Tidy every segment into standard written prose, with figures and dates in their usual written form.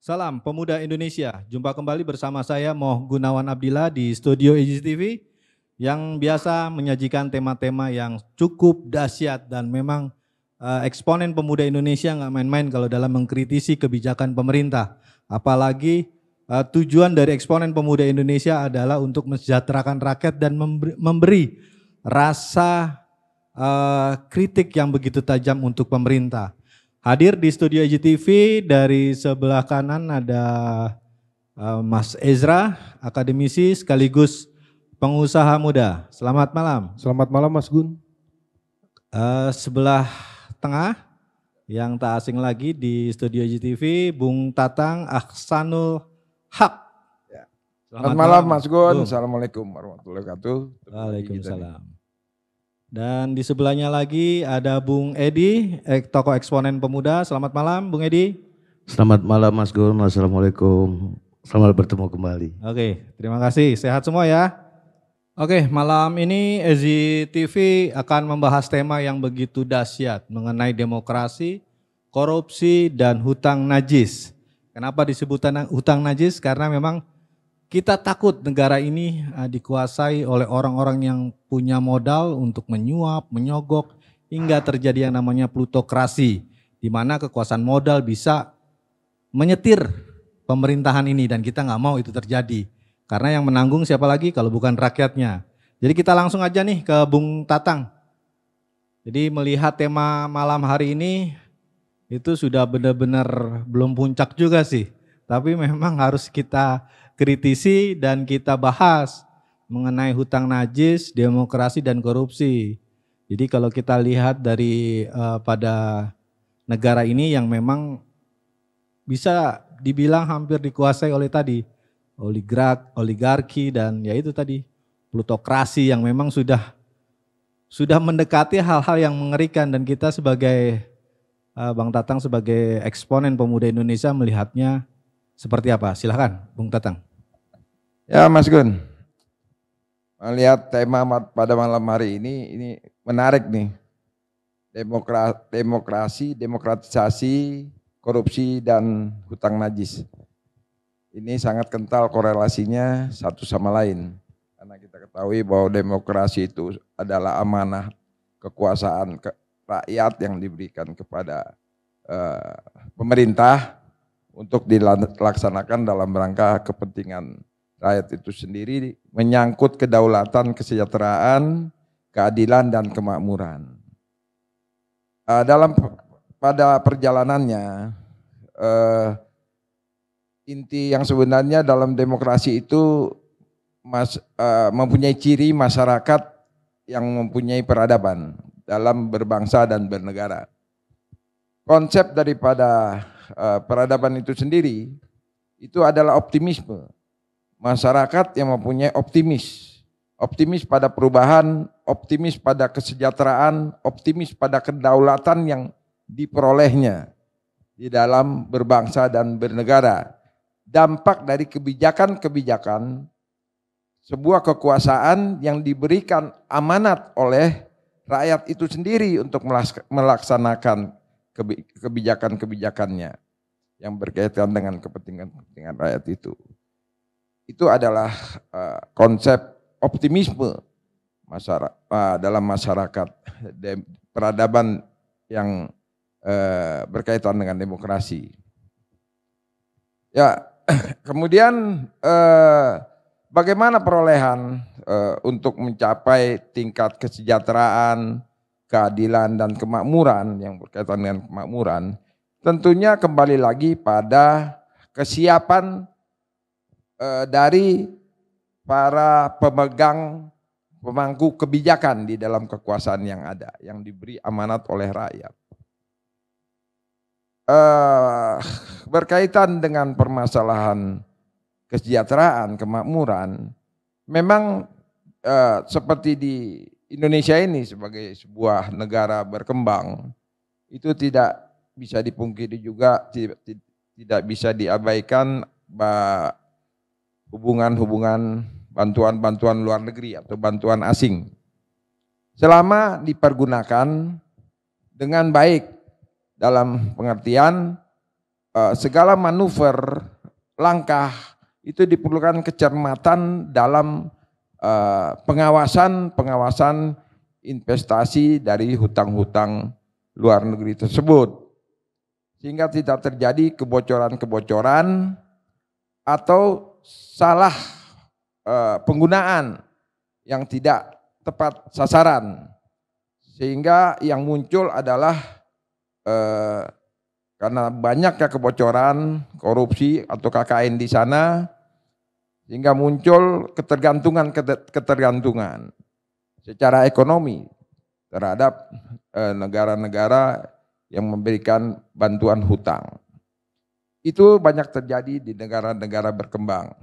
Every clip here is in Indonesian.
Salam Pemuda Indonesia, jumpa kembali bersama saya Moh Gunawan Abdillah di studio EJTV yang biasa menyajikan tema-tema yang cukup dahsyat dan memang eksponen pemuda Indonesia nggak main-main kalau dalam mengkritisi kebijakan pemerintah. Apalagi tujuan dari eksponen pemuda Indonesia adalah untuk mensejahterakan rakyat dan memberi rasa kritik yang begitu tajam untuk pemerintah. Hadir di studio EJTV dari sebelah kanan ada Mas Ezra, akademisi sekaligus pengusaha muda. Selamat malam. Selamat malam Mas Gun. Sebelah tengah yang tak asing lagi di studio EJTV, Bung Tatang Ahsanul Haq. Selamat malam Mas Gun. Assalamualaikum warahmatullahi wabarakatuh. Waalaikumsalam. Dan di sebelahnya lagi ada Bung Edi, tokoh eksponen pemuda. Selamat malam Bung Edi. Selamat malam Mas Gun, Assalamualaikum. Selamat bertemu kembali. Oke, terima kasih. Sehat semua ya. Oke, malam ini EJTV akan membahas tema yang begitu dahsyat mengenai demokrasi, korupsi, dan hutang najis. Kenapa disebut hutang najis? Karena memang kita takut negara ini dikuasai oleh orang-orang yang punya modal untuk menyuap, menyogok, hingga terjadi yang namanya plutokrasi, di mana kekuasaan modal bisa menyetir pemerintahan ini dan kita nggak mau itu terjadi. Karena yang menanggung siapa lagi kalau bukan rakyatnya. Jadi kita langsung aja nih ke Bung Tatang. Jadi melihat tema malam hari ini itu sudah benar-benar belum puncak juga sih. Tapi memang harus kita kritisi dan kita bahas mengenai hutang najis, demokrasi dan korupsi. Jadi kalau kita lihat dari pada negara ini yang memang bisa dibilang hampir dikuasai oleh tadi oligarki dan ya itu tadi plutokrasi yang memang sudah mendekati hal-hal yang mengerikan dan kita sebagai Bang Tatang sebagai eksponen pemuda Indonesia melihatnya seperti apa? Silahkan Bung Tatang. Ya Mas Gun, melihat tema pada malam hari ini menarik nih. Demokrasi, demokratisasi, korupsi dan hutang najis. Ini sangat kental korelasinya satu sama lain. Karena kita ketahui bahwa demokrasi itu adalah amanah kekuasaan rakyat yang diberikan kepada pemerintah untuk dilaksanakan dalam rangka kepentingan rakyat itu sendiri, menyangkut kedaulatan, kesejahteraan, keadilan dan kemakmuran. Pada perjalanannya, inti yang sebenarnya dalam demokrasi itu mempunyai ciri masyarakat yang mempunyai peradaban dalam berbangsa dan bernegara. Konsep daripada peradaban itu sendiri itu adalah optimisme. Masyarakat yang mempunyai optimis pada perubahan, optimis pada kesejahteraan, optimis pada kedaulatan yang diperolehnya di dalam berbangsa dan bernegara. Dampak dari kebijakan-kebijakan sebuah kekuasaan yang diberikan amanat oleh rakyat itu sendiri untuk melaksanakan kebijakan-kebijakannya yang berkaitan dengan kepentingan rakyat itu. Itu adalah konsep optimisme dalam masyarakat, peradaban yang berkaitan dengan demokrasi. Ya, kemudian bagaimana perolehan untuk mencapai tingkat kesejahteraan, keadilan dan kemakmuran yang berkaitan dengan kemakmuran? Tentunya kembali lagi pada kesiapan dari para pemangku kebijakan di dalam kekuasaan yang ada, yang diberi amanat oleh rakyat. Berkaitan dengan permasalahan kesejahteraan, kemakmuran, memang seperti di Indonesia ini sebagai sebuah negara berkembang, itu tidak bisa dipungkiri juga, tidak bisa diabaikan hubungan-hubungan bantuan-bantuan luar negeri atau bantuan asing. Selama dipergunakan dengan baik dalam pengertian segala manuver, langkah itu diperlukan kecermatan dalam pengawasan investasi dari hutang-hutang luar negeri tersebut. Sehingga tidak terjadi kebocoran-kebocoran atau salah penggunaan yang tidak tepat sasaran. Sehingga yang muncul adalah karena banyaknya kebocoran, korupsi atau KKN di sana, sehingga muncul ketergantungan secara ekonomi terhadap negara-negara yang memberikan bantuan hutang. Itu banyak terjadi di negara-negara berkembang.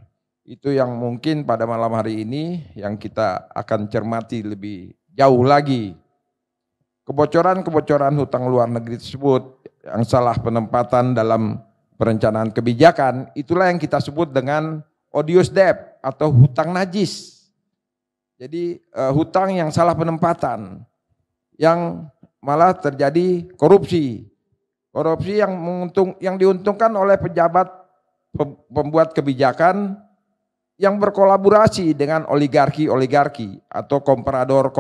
Itu yang mungkin pada malam hari ini yang kita akan cermati lebih jauh lagi. Kebocoran-kebocoran hutang luar negeri tersebut yang salah penempatan dalam perencanaan kebijakan, itulah yang kita sebut dengan odious debt atau hutang najis. Jadi hutang yang salah penempatan, yang malah terjadi korupsi. Korupsi yang diuntungkan oleh pejabat pembuat kebijakan yang berkolaborasi dengan oligarki atau komprador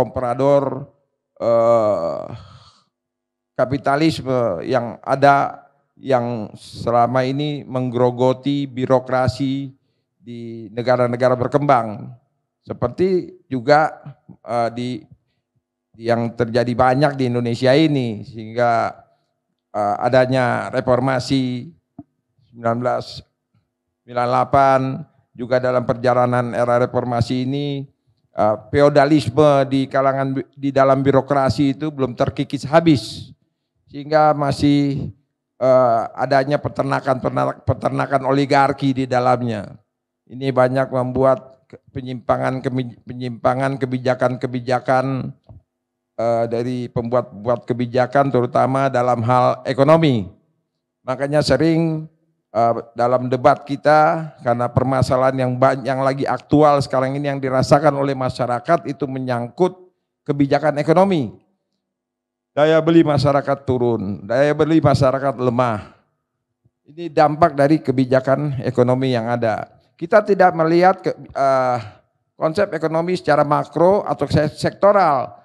kapitalisme yang ada, yang selama ini menggerogoti birokrasi di negara-negara berkembang, seperti juga yang terjadi banyak di Indonesia ini, sehingga adanya reformasi 1998, juga dalam perjalanan era reformasi ini feodalisme di dalam birokrasi itu belum terkikis habis, sehingga masih adanya peternakan oligarki di dalamnya. Ini banyak membuat penyimpangan kebijakan dari pembuat kebijakan, terutama dalam hal ekonomi. Makanya sering dalam debat kita, karena permasalahan yang lagi aktual sekarang ini yang dirasakan oleh masyarakat itu menyangkut kebijakan ekonomi. Daya beli masyarakat turun, daya beli masyarakat lemah. Ini dampak dari kebijakan ekonomi yang ada. Kita tidak melihat konsep ekonomi secara makro atau sektoral.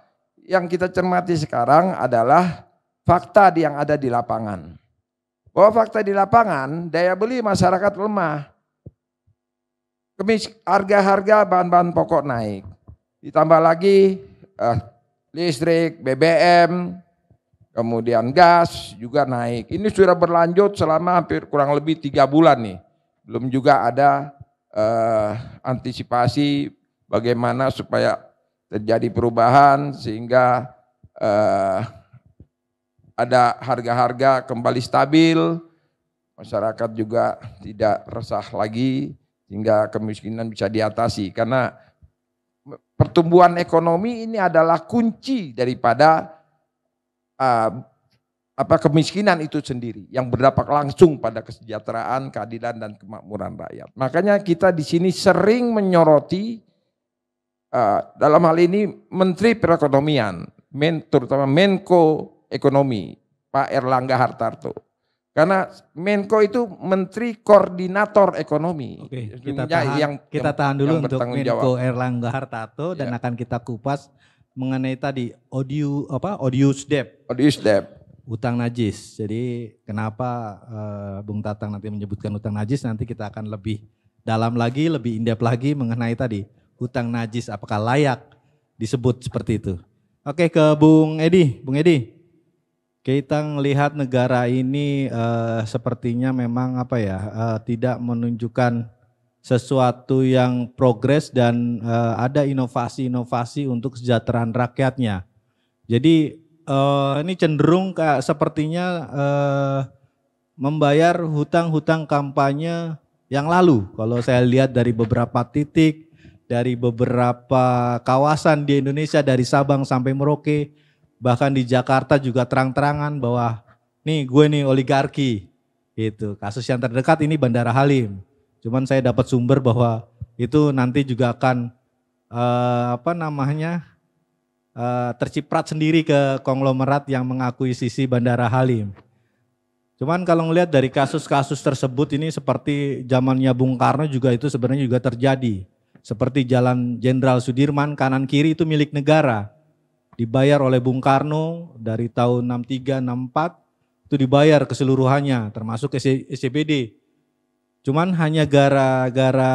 Yang kita cermati sekarang adalah fakta yang ada di lapangan. Bahwa fakta di lapangan, daya beli masyarakat lemah. Harga-harga bahan-bahan pokok naik. Ditambah lagi listrik, BBM, kemudian gas juga naik. Ini sudah berlanjut selama hampir kurang lebih 3 bulan nih. Belum juga ada antisipasi bagaimana supaya terjadi perubahan sehingga ada harga-harga kembali stabil, masyarakat juga tidak resah lagi, sehingga kemiskinan bisa diatasi. Karena pertumbuhan ekonomi ini adalah kunci daripada kemiskinan itu sendiri, yang berdampak langsung pada kesejahteraan, keadilan, dan kemakmuran rakyat. Makanya kita di sini sering menyoroti dalam hal ini Menteri Perekonomian, terutama Menko Ekonomi, Pak Erlangga Hartarto. Karena Menko itu Menteri Koordinator Ekonomi. Oke, kita tahan dulu untuk Menko Erlangga Hartarto dan akan kita kupas mengenai tadi odious debt. Odious debt. Hutang najis. Jadi kenapa Bung Tatang nanti menyebutkan hutang najis, nanti kita akan lebih dalam lagi, lebih in-depth lagi mengenai tadi hutang najis, apakah layak disebut seperti itu. Oke, ke Bung Edi. Bung Edi, kita melihat negara ini sepertinya memang tidak menunjukkan sesuatu yang progres dan ada inovasi-inovasi untuk kesejahteraan rakyatnya. Jadi ini cenderung sepertinya membayar hutang-hutang kampanye yang lalu. Kalau saya lihat dari beberapa titik, dari beberapa kawasan di Indonesia, dari Sabang sampai Merauke, bahkan di Jakarta juga terang-terangan bahwa nih gue nih oligarki. Gitu. Kasus yang terdekat ini Bandara Halim. Cuman saya dapat sumber bahwa itu nanti juga akan terciprat sendiri ke konglomerat yang mengakuisisi Bandara Halim. Cuman kalau ngelihat dari kasus-kasus tersebut ini seperti zamannya Bung Karno juga itu sebenarnya juga terjadi. Seperti Jalan Jenderal Sudirman kanan kiri itu milik negara. Dibayar oleh Bung Karno dari tahun 63, 64 itu dibayar keseluruhannya termasuk SCBD. Cuman hanya gara-gara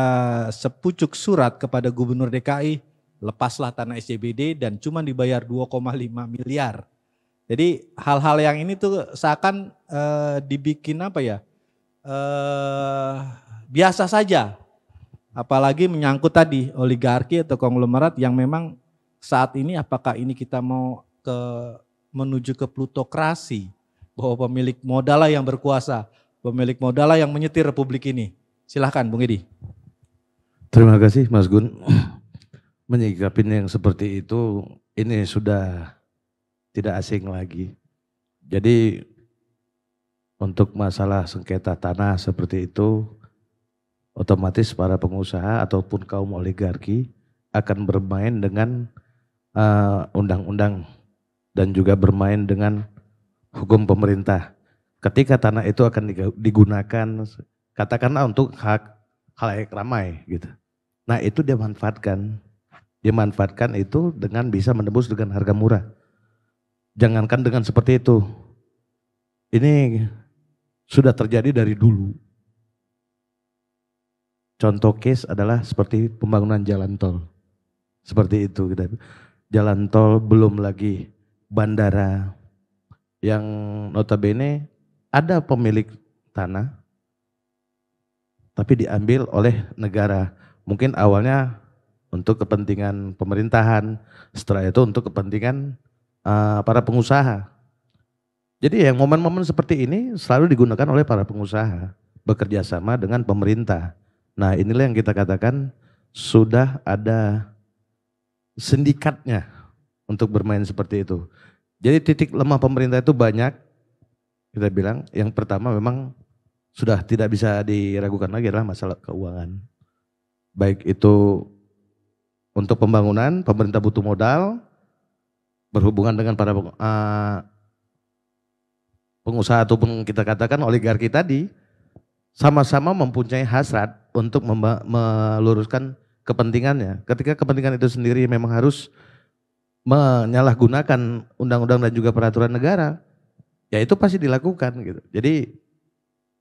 sepucuk surat kepada Gubernur DKI lepaslah tanah SCBD dan cuma dibayar 2,5 miliar. Jadi hal-hal yang ini tuh seakan dibikin apa ya, biasa saja. Apalagi menyangkut tadi oligarki atau konglomerat yang memang saat ini apakah ini kita mau menuju ke plutokrasi, bahwa pemilik modal lah yang berkuasa, pemilik modal lah yang menyetir republik ini. Silahkan Bung Edi. Terima kasih Mas Gun. Menyikapi yang seperti itu, ini sudah tidak asing lagi. Jadi untuk masalah sengketa tanah seperti itu, otomatis para pengusaha ataupun kaum oligarki akan bermain dengan undang-undang dan juga bermain dengan hukum pemerintah. Ketika tanah itu akan digunakan, katakanlah untuk hak khalayak ramai gitu. Nah itu dia manfaatkan. Dia manfaatkan itu dengan bisa menembus dengan harga murah. Jangankan dengan seperti itu. Ini sudah terjadi dari dulu. Contoh case adalah seperti pembangunan jalan tol. Seperti itu. Jalan tol belum lagi bandara yang notabene ada pemilik tanah tapi diambil oleh negara. Mungkin awalnya untuk kepentingan pemerintahan, setelah itu untuk kepentingan para pengusaha. Jadi yang momen-momen seperti ini selalu digunakan oleh para pengusaha bekerja sama dengan pemerintah. Nah inilah yang kita katakan sudah ada sindikatnya untuk bermain seperti itu. Jadi titik lemah pemerintah itu banyak, kita bilang yang pertama memang sudah tidak bisa diragukan lagi adalah masalah keuangan. Baik itu untuk pembangunan, pemerintah butuh modal, berhubungan dengan para pengusaha ataupun kita katakan oligarki tadi, sama-sama mempunyai hasrat untuk meluruskan kepentingannya. Ketika kepentingan itu sendiri memang harus menyalahgunakan undang-undang dan juga peraturan negara, ya itu pasti dilakukan gitu. Jadi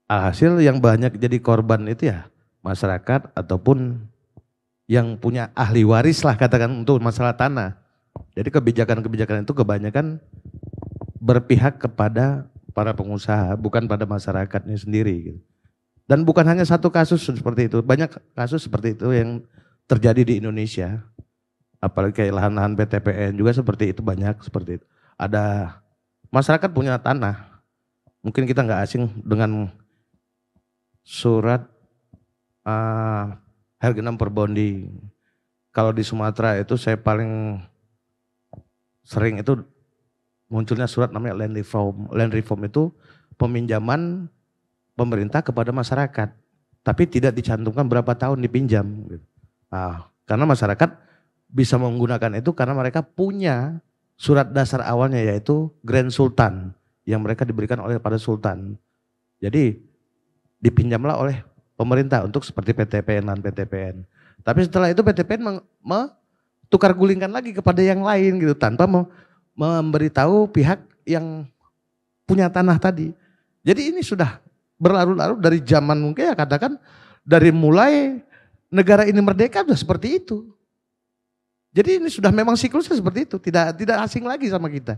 hasil yang banyak jadi korban itu ya masyarakat ataupun yang punya ahli waris lah katakan untuk masalah tanah. Jadi kebijakan-kebijakan itu kebanyakan berpihak kepada para pengusaha, bukan pada masyarakatnya sendiri gitu. Dan bukan hanya satu kasus seperti itu, banyak kasus seperti itu yang terjadi di Indonesia. Apalagi kayak lahan-lahan PTPN juga seperti itu, banyak seperti itu. Ada masyarakat punya tanah, mungkin kita nggak asing dengan surat harga 6 per bondi. Kalau di Sumatera itu saya paling sering itu munculnya surat namanya land reform. Land reform itu peminjaman pemerintah kepada masyarakat, tapi tidak dicantumkan berapa tahun dipinjam. Nah, karena masyarakat bisa menggunakan itu karena mereka punya surat dasar awalnya yaitu Grand Sultan yang mereka diberikan oleh pada Sultan. Jadi dipinjamlah oleh pemerintah untuk seperti PTPN dan PTPN. Tapi setelah itu PTPN tukar gulingkan lagi kepada yang lain gitu tanpa memberitahu pihak yang punya tanah tadi. Jadi ini sudah berlarut-larut dari zaman mungkin ya katakan dari mulai negara ini merdeka sudah seperti itu. Jadi ini sudah memang siklusnya seperti itu, tidak asing lagi sama kita.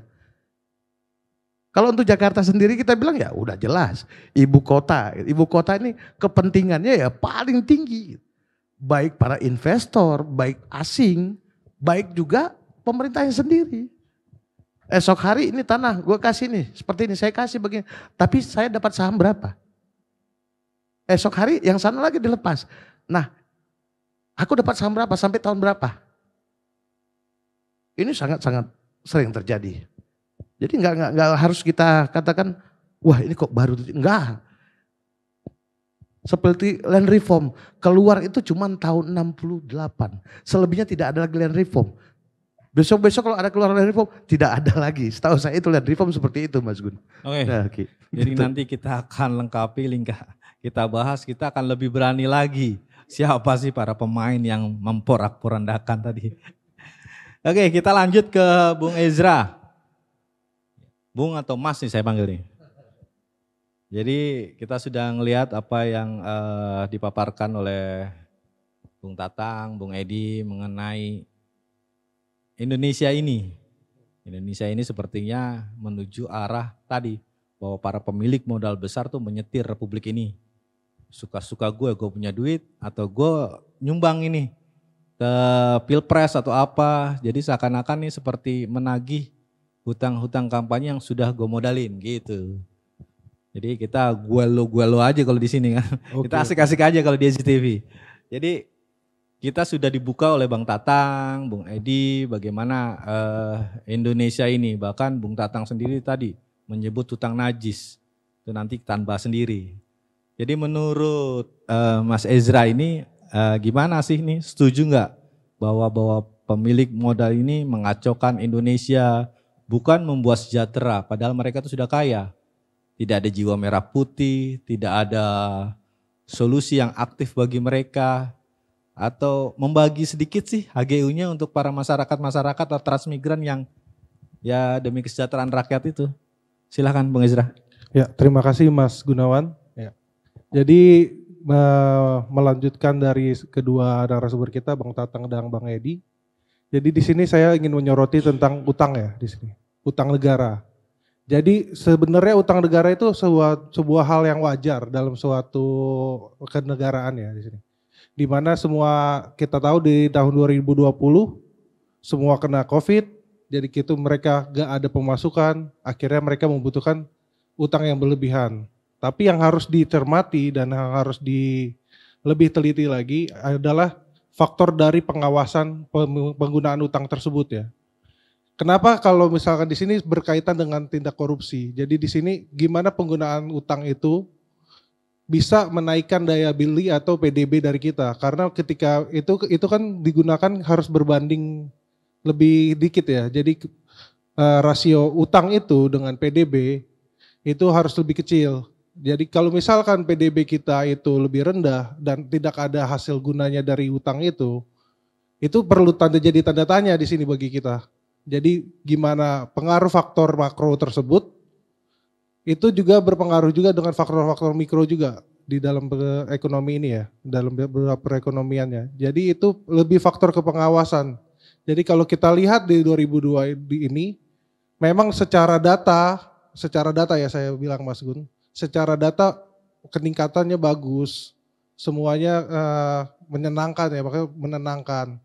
Kalau untuk Jakarta sendiri kita bilang ya udah jelas ibu kota ini kepentingannya ya paling tinggi. Baik para investor, baik asing, baik juga pemerintahnya sendiri. Esok hari ini tanah gue kasih nih seperti ini, saya kasih begini, tapi saya dapat saham berapa? Esok hari yang sana lagi dilepas. Nah, aku dapat saham berapa sampai tahun berapa? Ini sangat-sangat sering terjadi. Jadi nggak harus kita katakan, wah ini kok baru, enggak. Seperti land reform, keluar itu cuma tahun 68. Selebihnya tidak ada lagi land reform. Besok-besok kalau ada keluar land reform, tidak ada lagi. Setahu saya itu land reform seperti itu Mas Gun. Oke. Nah, Ki. Jadi Gitu. nanti kita akan lengkapi, kita bahas, kita akan lebih berani lagi. Siapa sih para pemain yang memporak-porandakan tadi. Oke, kita lanjut ke Bung Ezra. Bung atau Mas nih saya panggil nih. Jadi kita sudah ngelihat apa yang dipaparkan oleh Bung Tatang, Bung Edi mengenai Indonesia ini. Indonesia ini sepertinya menuju arah tadi bahwa para pemilik modal besar tuh menyetir republik ini. Suka-suka gue punya duit atau gue nyumbang ini ke pilpres atau apa. Jadi seakan-akan nih seperti menagih hutang-hutang kampanye yang sudah gue modalin gitu. Jadi kita gue lo aja kalau di sini kan. Oke. Kita asik-asik aja kalau di SCTV. Jadi kita sudah dibuka oleh Bang Tatang, Bung Edi, bagaimana Indonesia ini, bahkan Bung Tatang sendiri tadi menyebut hutang najis, itu nanti kita bahas sendiri. Jadi menurut Mas Ezra ini gimana sih nih, setuju nggak bahwa pemilik modal ini mengacaukan Indonesia, bukan membuat sejahtera, padahal mereka itu sudah kaya, tidak ada jiwa merah putih, tidak ada solusi yang aktif bagi mereka, atau membagi sedikit sih HGU-nya untuk para masyarakat atau transmigran yang ya demi kesejahteraan rakyat itu. Silakan Bung Ezra. Ya, terima kasih Mas Gunawan. Ya. Jadi melanjutkan dari kedua narasumber kita, Bang Tatang dan Bang Edi. Jadi di sini saya ingin menyoroti tentang utang ya di sini, utang negara. Jadi sebenarnya utang negara itu sebuah hal yang wajar dalam suatu kenegaraan ya di sini. Di mana semua kita tahu di tahun 2020 semua kena COVID, jadi gitu mereka gak ada pemasukan, akhirnya mereka membutuhkan utang yang berlebihan. Tapi yang harus dicermati dan yang harus lebih teliti lagi adalah faktor dari pengawasan penggunaan utang tersebut ya. Kenapa kalau misalkan di sini berkaitan dengan tindak korupsi? Jadi di sini gimana penggunaan utang itu bisa menaikkan daya beli atau PDB dari kita, karena ketika itu kan digunakan harus berbanding lebih dikit ya. Jadi rasio utang itu dengan PDB itu harus lebih kecil. Jadi kalau misalkan PDB kita itu lebih rendah dan tidak ada hasil gunanya dari utang itu perlu jadi tanda tanya di sini bagi kita. Jadi gimana pengaruh faktor makro tersebut itu juga berpengaruh juga dengan faktor-faktor mikro juga di dalam ekonomi ini ya, dalam beberapa perekonomiannya. Jadi itu lebih faktor ke pengawasan. Jadi kalau kita lihat di 2002 ini, memang secara data ya saya bilang Mas Gun, secara data peningkatannya bagus, semuanya menyenangkan ya, makanya menenangkan.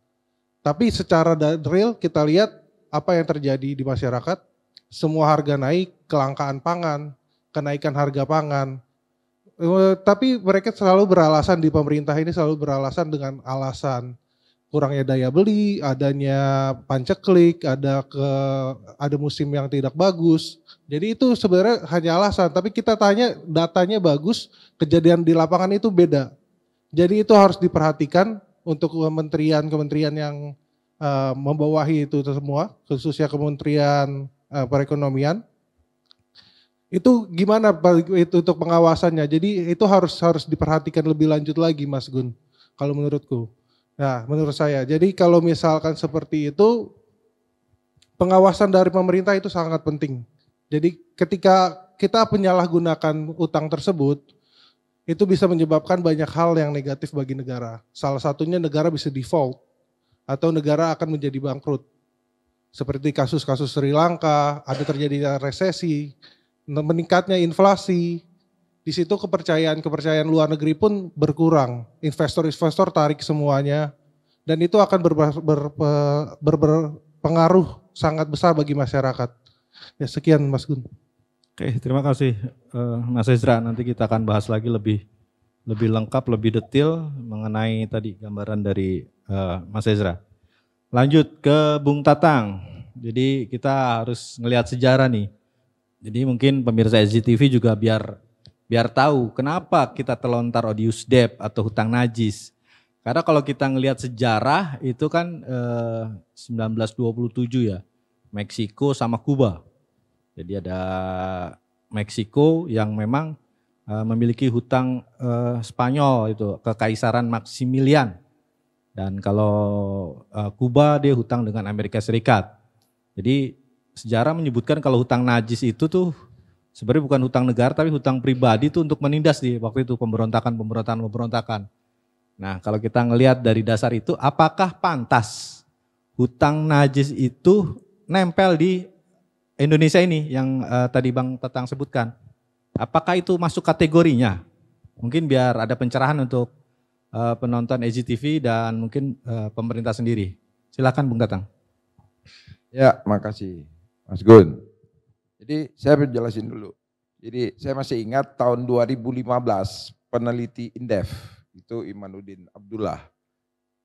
Tapi secara real kita lihat apa yang terjadi di masyarakat, semua harga naik, kelangkaan pangan, kenaikan harga pangan. Tapi mereka selalu beralasan di pemerintah ini selalu beralasan dengan alasan kurangnya daya beli, adanya panceklik, ada musim yang tidak bagus. Jadi itu sebenarnya hanya alasan, tapi kita tanya datanya bagus, kejadian di lapangan itu beda. Jadi itu harus diperhatikan untuk kementerian yang membawahi itu semua, khususnya Kementerian Perekonomian. Itu gimana itu untuk pengawasannya? Jadi itu harus diperhatikan lebih lanjut lagi Mas Gun, kalau menurutku. Nah, menurut saya. Jadi kalau misalkan seperti itu, pengawasan dari pemerintah itu sangat penting. Jadi ketika kita penyalahgunakan utang tersebut, itu bisa menyebabkan banyak hal yang negatif bagi negara. Salah satunya negara bisa default, atau negara akan menjadi bangkrut. Seperti kasus-kasus Sri Lanka, ada terjadi resesi, meningkatnya inflasi, di situ kepercayaan luar negeri pun berkurang. Investor tarik semuanya, dan itu akan berpengaruh sangat besar bagi masyarakat. Ya sekian Mas Gun. Oke, terima kasih Mas Ezra. Nanti kita akan bahas lagi lebih lengkap, lebih detail mengenai tadi gambaran dari Mas Ezra. Lanjut ke Bung Tatang. Jadi kita harus ngelihat sejarah nih. Jadi mungkin pemirsa SCTV juga biar tahu kenapa kita terlontar odious debt atau hutang najis. Karena kalau kita ngelihat sejarah itu kan 1927 ya, Meksiko sama Kuba. Jadi ada Meksiko yang memang memiliki hutang Spanyol itu Kekaisaran Maximilian. Dan kalau Kuba dia hutang dengan Amerika Serikat. Jadi sejarah menyebutkan kalau hutang najis itu tuh sebenarnya bukan hutang negara tapi hutang pribadi tuh untuk menindas di waktu itu pemberontakan. Nah kalau kita ngelihat dari dasar itu apakah pantas hutang najis itu nempel di Indonesia ini yang tadi Bang Tatang sebutkan? Apakah itu masuk kategorinya? Mungkin biar ada pencerahan untuk penonton EZTV dan mungkin pemerintah sendiri. Silakan Bung Tatang. Ya, makasih Mas Gun. Jadi saya jelasin dulu. Jadi saya masih ingat tahun 2015 peneliti Indef itu Imanuddin Abdullah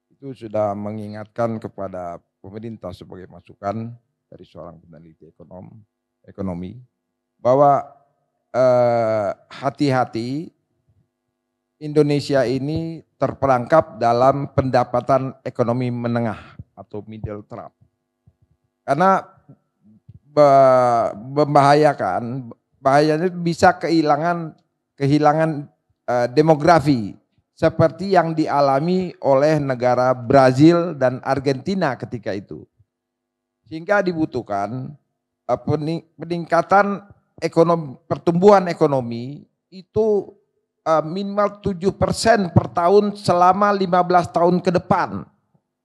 itu sudah mengingatkan kepada pemerintah sebagai masukan dari seorang peneliti ekonomi bahwa hati-hati Indonesia ini terperangkap dalam pendapatan ekonomi menengah atau middle class. Karena bahayanya bisa kehilangan demografi seperti yang dialami oleh negara Brazil dan Argentina ketika itu. Sehingga dibutuhkan peningkatan pertumbuhan ekonomi itu minimal 7% per tahun selama 15 tahun ke depan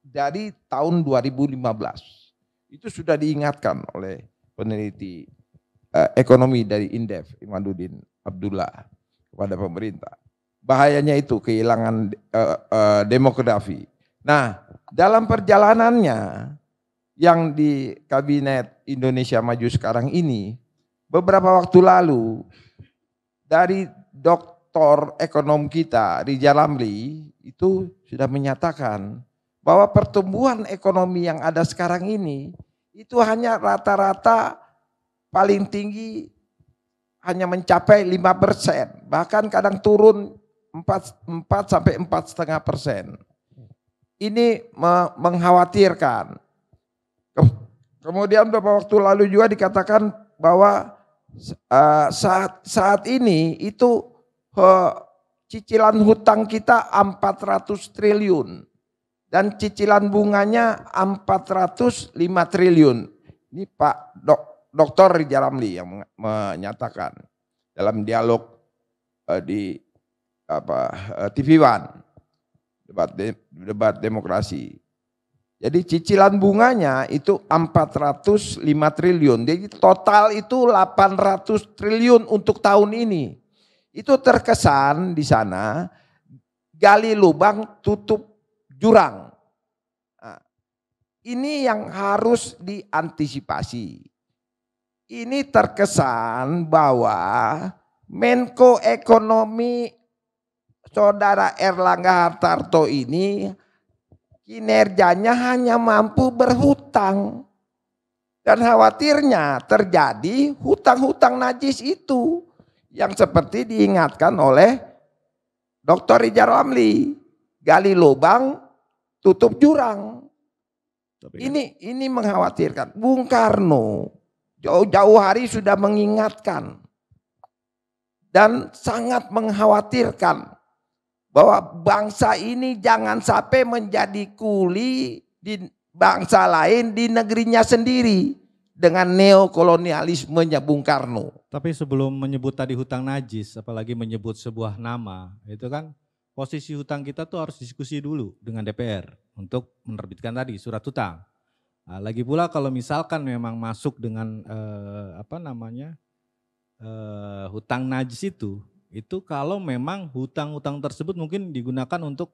dari tahun 2015. Itu sudah diingatkan oleh peneliti ekonomi dari Indef Imanuddin Abdullah kepada pemerintah. Bahayanya itu kehilangan demografi. Nah, dalam perjalanannya yang di Kabinet Indonesia Maju sekarang ini, beberapa waktu lalu dari doktor ekonom kita Rizal Ramli itu sudah menyatakan bahwa pertumbuhan ekonomi yang ada sekarang ini itu hanya rata-rata paling tinggi hanya mencapai 5%, bahkan kadang turun 4 sampai 4,5%. Ini mengkhawatirkan. Kemudian beberapa waktu lalu juga dikatakan bahwa saat ini itu cicilan hutang kita 400 triliun dan cicilan bunganya 405 triliun. Ini Pak Dr. Rizal Ramli yang menyatakan dalam dialog di TV One debat demokrasi. Jadi cicilan bunganya itu 405 triliun. Jadi total itu 800 triliun untuk tahun ini. Itu terkesan di sana gali lubang tutup jurang. Nah, ini yang harus diantisipasi. Ini terkesan bahwa Menko Ekonomi Saudara Erlangga Hartarto ini kinerjanya hanya mampu berhutang. Dan khawatirnya terjadi hutang-hutang najis itu yang seperti diingatkan oleh Dr. Rizal Ramli. Gali lubang, tutup jurang. Ini mengkhawatirkan. Bung Karno jauh-jauh hari sudah mengingatkan dan sangat mengkhawatirkan bahwa bangsa ini jangan sampai menjadi kuli di bangsa lain di negerinya sendiri dengan neokolonialismenya Bung Karno. Tapi sebelum menyebut tadi hutang najis, apalagi menyebut sebuah nama, itu kan posisi hutang kita tuh harus diskusi dulu dengan DPR untuk menerbitkan tadi surat hutang. Nah, lagi pula kalau misalkan memang masuk dengan hutang najis itu kalau memang hutang-hutang tersebut mungkin digunakan untuk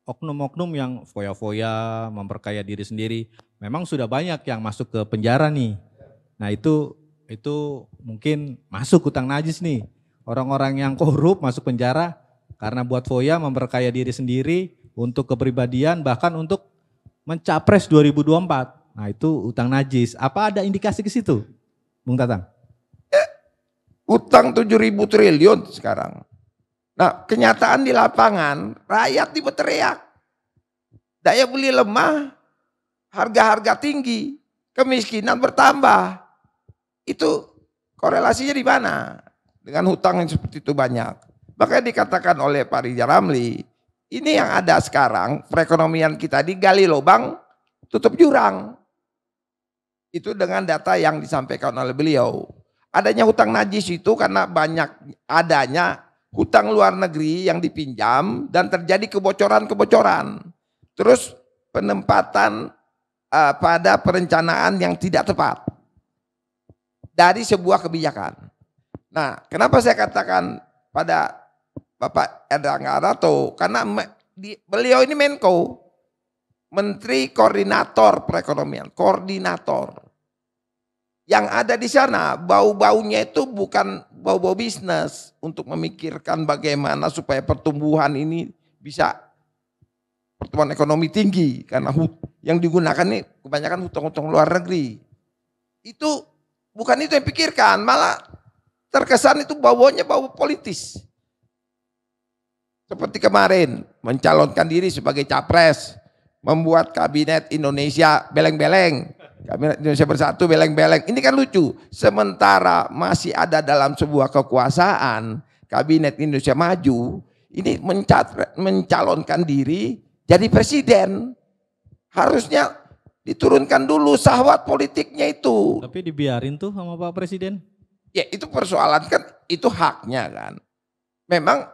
oknum-oknum yang foya-foya, memperkaya diri sendiri. Memang sudah banyak yang masuk ke penjara nih. Nah itu mungkin masuk hutang najis nih. Orang-orang yang korup masuk penjara karena buat foya, memperkaya diri sendiri untuk kepribadian bahkan untuk mencapres 2024. Nah itu hutang najis. Apa ada indikasi ke situ, Bung Tatang? Utang 7.000 triliun sekarang. Nah kenyataan di lapangan rakyat berteriak. daya beli lemah, harga-harga tinggi, kemiskinan bertambah. Itu korelasinya di mana? Dengan hutang yang seperti itu banyak. Makanya dikatakan oleh Pak Ridza Ramli, ini yang ada sekarang, perekonomian kita digali lubang, tutup jurang. Itu dengan data yang disampaikan oleh beliau. Adanya hutang najis itu karena banyak adanya hutang luar negeri yang dipinjam dan terjadi kebocoran-kebocoran. Terus penempatan pada perencanaan yang tidak tepat dari sebuah kebijakan. Nah, kenapa saya katakan pada Bapak Erlangga Hartarto? Karena beliau ini Menko, Menteri Koordinator Perekonomian, koordinator. Yang ada di sana bau-baunya itu bukan bau-bau bisnis untuk memikirkan bagaimana supaya pertumbuhan ini bisa pertumbuhan ekonomi tinggi karena yang digunakan ini kebanyakan hutang-hutang luar negeri. Itu bukan itu yang pikirkan, malah terkesan itu bau-baunya bau politis. Seperti kemarin mencalonkan diri sebagai capres, membuat kabinet Indonesia beleng-beleng. Kabinet Indonesia Bersatu beleng-beleng. Ini kan lucu. Sementara masih ada dalam sebuah kekuasaan, kabinet Indonesia Maju, ini mencalonkan diri jadi presiden. Harusnya diturunkan dulu syahwat politiknya itu. Tapi dibiarin tuh sama Pak Presiden. Ya itu persoalan kan, itu haknya kan. Memang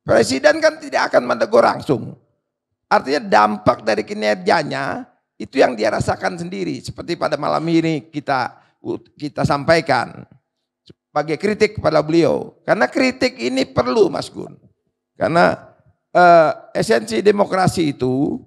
presiden kan tidak akan menegur langsung. Artinya dampak dari kinerjanya itu yang dia rasakan sendiri. Seperti pada malam ini kita sampaikan sebagai kritik kepada beliau. Karena kritik ini perlu Mas Gun. Karena esensi demokrasi itu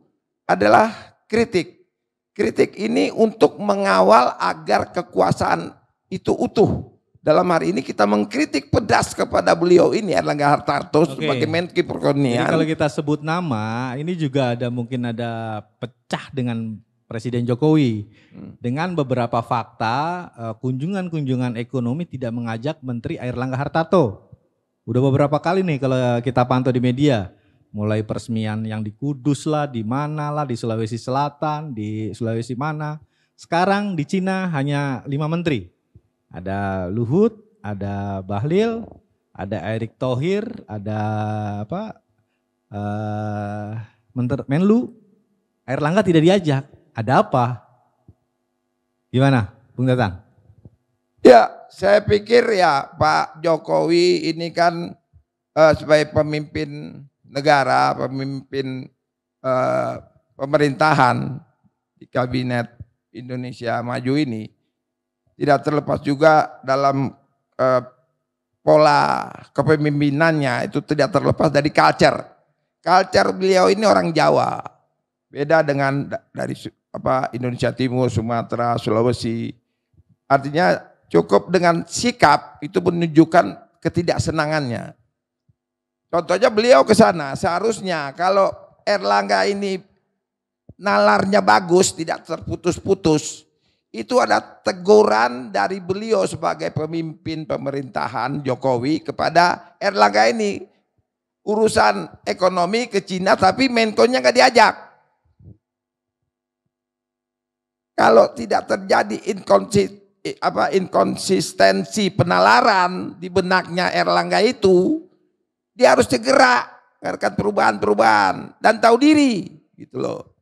adalah kritik. Kritik ini untuk mengawal agar kekuasaan itu utuh. Dalam hari ini kita mengkritik pedas kepada beliau ini Erlangga Hartarto sebagai Menteri Perekonomian. Jadi kalau kita sebut nama, ini juga mungkin ada pecah dengan Presiden Jokowi. Dengan beberapa fakta, kunjungan-kunjungan ekonomi tidak mengajak Menteri Erlangga Hartarto. Udah beberapa kali nih kalau kita pantau di media. Mulai peresmian yang di Kudus lah, di mana lah, di Sulawesi Selatan, di Sulawesi mana. Sekarang di Cina hanya 5 menteri. Ada Luhut, ada Bahlil, ada Erick Thohir, ada Menlu. Erlangga tidak diajak. Ada apa? Gimana, Bung Tatang? Ya, saya pikir ya Pak Jokowi ini kan sebagai pemimpin negara, pemimpin pemerintahan di Kabinet Indonesia Maju ini, tidak terlepas juga dalam pola kepemimpinannya itu tidak terlepas dari culture. Culture beliau ini orang Jawa. Beda dengan dari Indonesia Timur, Sumatera, Sulawesi. Artinya cukup dengan sikap itu menunjukkan ketidaksenangannya. Contohnya beliau ke sana, seharusnya kalau Erlangga ini nalarnya bagus, tidak terputus-putus, itu ada teguran dari beliau sebagai pemimpin pemerintahan Jokowi kepada Erlangga ini. Urusan ekonomi ke Cina tapi Menko-nya nggak diajak. Kalau tidak terjadi inkonsistensi penalaran di benaknya Erlangga itu, dia harus segera melakukan perubahan-perubahan dan tahu diri, gitu loh.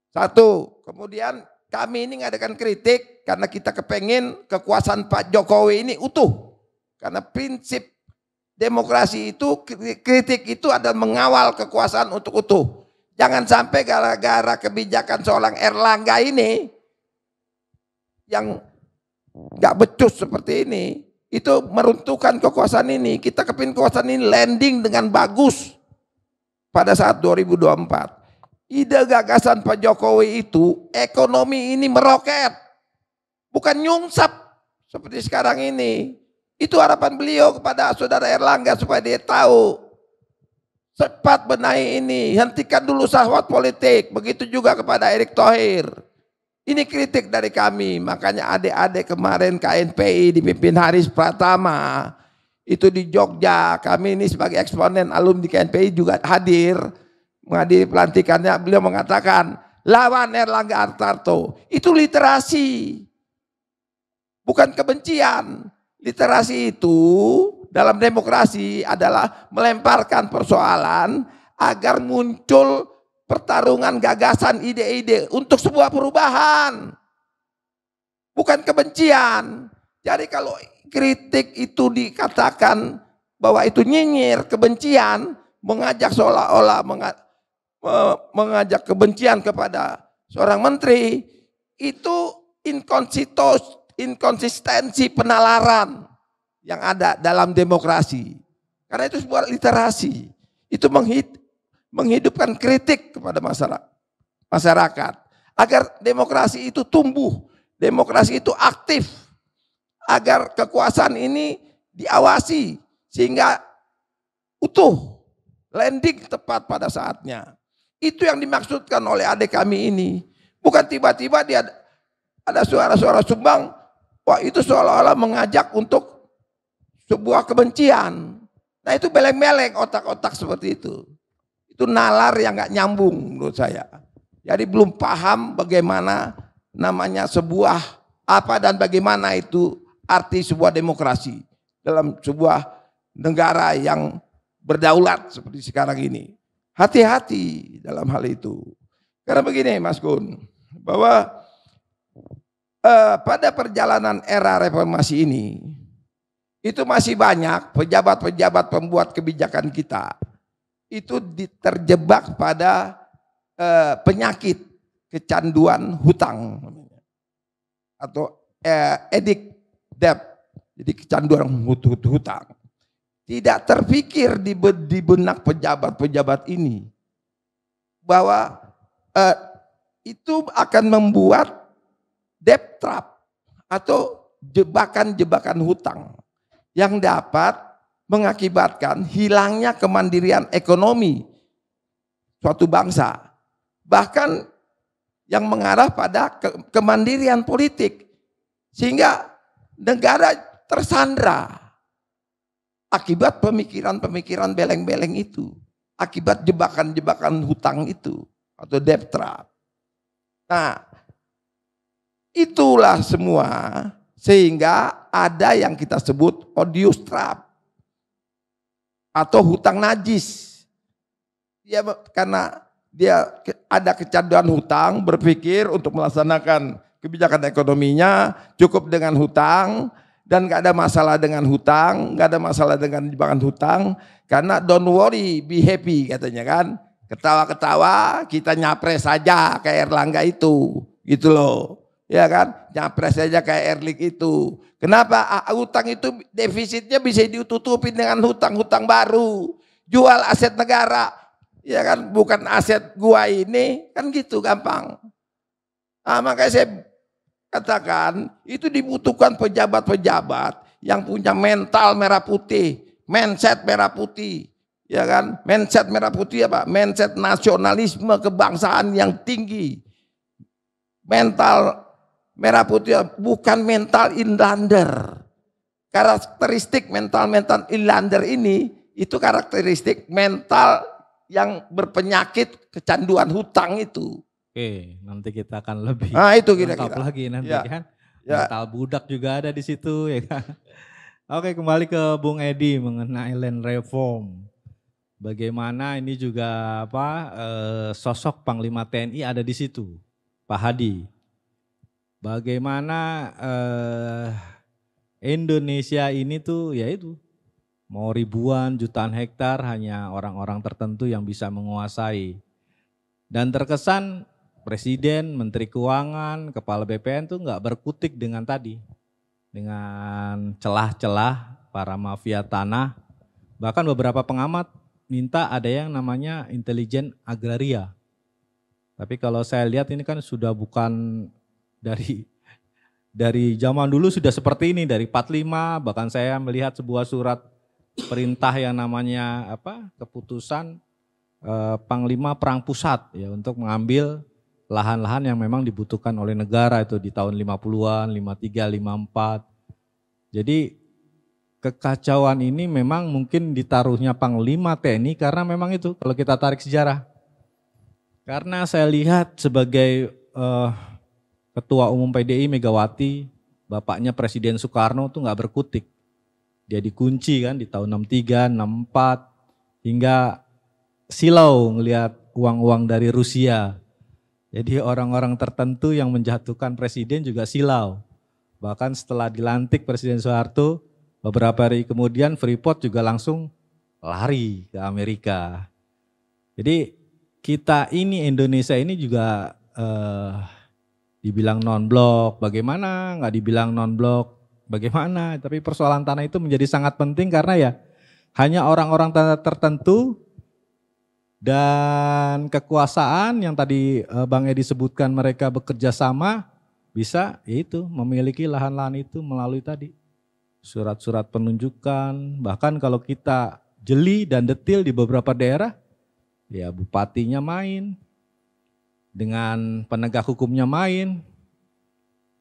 Satu, kemudian kami ini mengadakan kritik karena kita kepengen kekuasaan Pak Jokowi ini utuh. Karena prinsip demokrasi itu, kritik itu adalah mengawal kekuasaan untuk utuh. Jangan sampai gara-gara kebijakan seorang Erlangga ini yang gak becus seperti ini, itu meruntuhkan kekuasaan ini. Kita kepingin kekuasaan ini landing dengan bagus pada saat 2024. Ide gagasan Pak Jokowi itu ekonomi ini meroket, bukan nyungsap seperti sekarang ini. Itu harapan beliau kepada saudara Erlangga supaya dia tahu cepat benahi ini, hentikan dulu syahwat politik. Begitu juga kepada Erick Thohir. Ini kritik dari kami, makanya adik-adik kemarin KNPI dipimpin Haris Pratama itu di Jogja. Kami ini sebagai eksponen alumni KNPI juga hadir. menghadiri pelantikannya, beliau mengatakan lawan Erlangga Hartarto. Itu literasi, bukan kebencian. Literasi itu dalam demokrasi adalah melemparkan persoalan agar muncul pertarungan gagasan, ide-ide untuk sebuah perubahan, bukan kebencian. Jadi kalau kritik itu dikatakan bahwa itu nyinyir, kebencian, mengajak seolah-olah mengajak kebencian kepada seorang menteri, itu inkonsistensi penalaran yang ada dalam demokrasi. Karena itu sebuah literasi, itu menghidupkan kritik kepada masyarakat agar demokrasi itu tumbuh, demokrasi itu aktif, agar kekuasaan ini diawasi sehingga utuh, landing tepat pada saatnya. Itu yang dimaksudkan oleh adik kami ini. Bukan tiba-tiba dia ada suara-suara sumbang, wah itu seolah-olah mengajak untuk sebuah kebencian. Nah itu beleng-beleng otak-otak seperti itu. Itu nalar yang gak nyambung menurut saya. Jadi belum paham bagaimana namanya sebuah apa dan bagaimana itu arti sebuah demokrasi dalam sebuah negara yang berdaulat seperti sekarang ini. Hati-hati dalam hal itu. Karena begini Mas Gun, bahwa pada perjalanan era reformasi ini, itu masih banyak pejabat-pejabat pembuat kebijakan kita itu terjebak pada penyakit kecanduan hutang atau edik debt, jadi kecanduan hutang. Tidak terpikir di benak pejabat-pejabat ini bahwa itu akan membuat debt trap atau jebakan-jebakan hutang yang dapat mengakibatkan hilangnya kemandirian ekonomi suatu bangsa, bahkan yang mengarah pada kemandirian politik, sehingga negara tersandra akibat pemikiran-pemikiran beleng-beleng itu, akibat jebakan-jebakan hutang itu atau debt trap. Nah, itulah semua sehingga ada yang kita sebut odious trap atau hutang najis. Dia karena dia ada kecanduan hutang, berpikir untuk melaksanakan kebijakan ekonominya cukup dengan hutang dan gak ada masalah dengan hutang, gak ada masalah dengan jebakan hutang, karena don't worry, be happy katanya kan. Ketawa-ketawa kita nyapres saja kayak Erlangga itu, gitu loh. Ya kan, nyapres saja kayak Erlik itu. Kenapa? Hutang itu defisitnya bisa ditutupin dengan hutang-hutang baru. Jual aset negara, ya kan, bukan aset gua ini, kan gitu gampang. Nah, makanya saya katakan itu dibutuhkan pejabat-pejabat yang punya mental merah putih, mindset merah putih. Ya kan, mindset merah putih apa? Mindset nasionalisme kebangsaan yang tinggi. Mental merah putih bukan mental inlander. Karakteristik mental inlander ini itu karakteristik mental yang berpenyakit kecanduan hutang itu. Oke, nanti kita akan lebih itu lengkap lagi nanti kan. Mental budak juga ada di situ ya kan. Oke, kembali ke Bung Edi mengenai land reform. Bagaimana ini juga sosok Panglima TNI ada di situ, Pak Hadi. Bagaimana Indonesia ini tuh ya itu mau ribuan jutaan hektar hanya orang-orang tertentu yang bisa menguasai. Dan terkesan Presiden, Menteri Keuangan, Kepala BPN tuh nggak berkutik dengan tadi, dengan celah-celah para mafia tanah. Bahkan beberapa pengamat minta ada yang namanya intelijen agraria. Tapi kalau saya lihat ini kan sudah bukan dari zaman dulu sudah seperti ini, dari 45, bahkan saya melihat sebuah surat perintah yang namanya keputusan Panglima Perang Pusat ya untuk mengambil lahan-lahan yang memang dibutuhkan oleh negara itu di tahun 50-an, 53, 54. Jadi kekacauan ini memang mungkin ditaruhnya Panglima TNI karena memang itu kalau kita tarik sejarah Karena saya lihat sebagai Ketua Umum PDI Megawati, bapaknya Presiden Soekarno tuh nggak berkutik. Dia dikunci kan di tahun 63, 64, hingga silau ngelihat uang-uang dari Rusia. Jadi orang-orang tertentu yang menjatuhkan presiden juga silau. Bahkan setelah dilantik Presiden Soeharto, beberapa hari kemudian Freeport juga langsung lari ke Amerika. Jadi kita ini Indonesia ini juga dibilang non-blok, bagaimana nggak dibilang non-blok, bagaimana. Tapi persoalan tanah itu menjadi sangat penting karena ya hanya orang-orang tertentu dan kekuasaan yang tadi Bang Edi sebutkan mereka bekerja sama bisa itu memiliki lahan-lahan itu melalui tadi surat-surat penunjukan. Bahkan kalau kita jeli dan detil di beberapa daerah, ya bupatinya main, dengan penegak hukumnya main.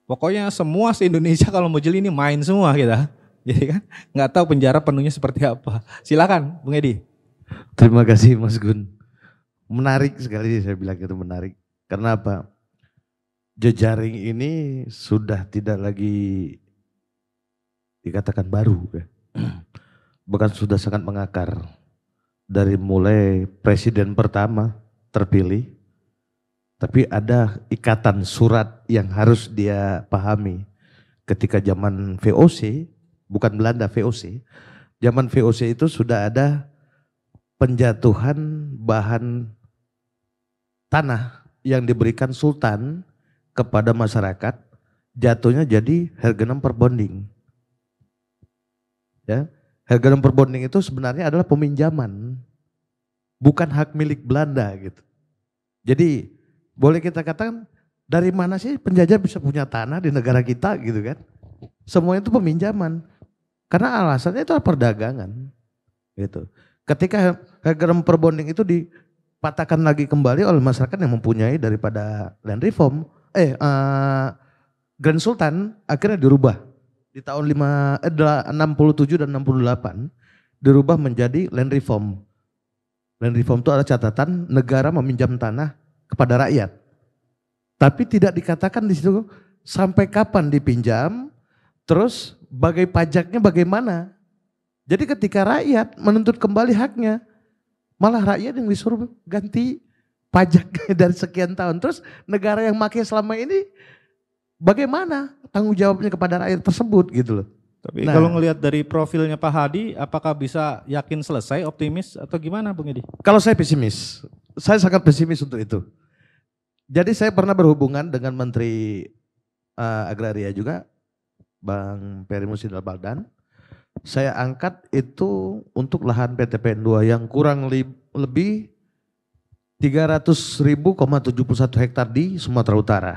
Pokoknya semua se-Indonesia kalau mau jeli ini main semua kita. Jadi kan nggak tahu penjara penuhnya seperti apa. Silakan Bung Edi. Terima kasih Mas Gun. Menarik sekali saya bilang itu menarik. Karena apa? Jejaring ini sudah tidak lagi dikatakan baru. Bahkan sudah sangat mengakar. Dari mulai presiden pertama terpilih, tapi ada ikatan surat yang harus dia pahami. Ketika zaman VOC, bukan Belanda, VOC. Zaman VOC itu sudah ada penjatuhan bahan tanah yang diberikan sultan kepada masyarakat, jatuhnya jadi hergenam per bonding. Ya, hergenam per bonding itu sebenarnya adalah peminjaman, bukan hak milik Belanda gitu. Jadi boleh kita katakan dari mana sih penjajah bisa punya tanah di negara kita gitu kan? Semuanya itu peminjaman. Karena alasannya itu perdagangan. Gitu. Ketika hergenam per bonding itu dipatahkan lagi kembali oleh masyarakat yang mempunyai daripada land reform, Grand Sultan akhirnya dirubah. Di tahun 67 dan 68 dirubah menjadi land reform. Land reform itu ada catatan negara meminjam tanah kepada rakyat. Tapi tidak dikatakan di situ sampai kapan dipinjam, terus pajaknya bagaimana. Jadi ketika rakyat menuntut kembali haknya, malah rakyat yang disuruh ganti pajak dari sekian tahun. Terus negara yang pakai selama ini bagaimana tanggung jawabnya kepada rakyat tersebut gitu loh. Tapi kalau ngelihat dari profilnya Pak Hadi, apakah bisa yakin selesai, optimis atau gimana Bung Edi? Kalau saya pesimis, saya sangat pesimis untuk itu. Jadi saya pernah berhubungan dengan Menteri Agraria juga, Bang Peri Musidal Baldan. Saya angkat itu untuk lahan PTPN 2 yang kurang lebih 300.000,71 hektar di Sumatera Utara.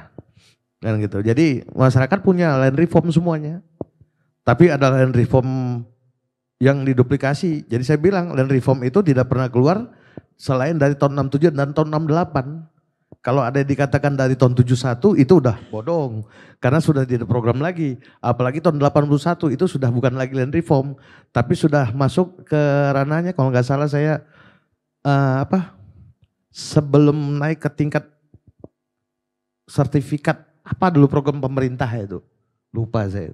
Kan gitu. Jadi masyarakat punya land reform semuanya. Tapi ada land reform yang diduplikasi. Jadi saya bilang land reform itu tidak pernah keluar selain dari tahun 67 dan tahun 68. Kalau ada yang dikatakan dari tahun 71 itu udah bodong. Karena sudah tidak program lagi. Apalagi tahun 81 itu sudah bukan lagi land reform. Tapi sudah masuk ke ranahnya kalau nggak salah saya sebelum naik ke tingkat sertifikat apa dulu program pemerintah itu. Lupa saya.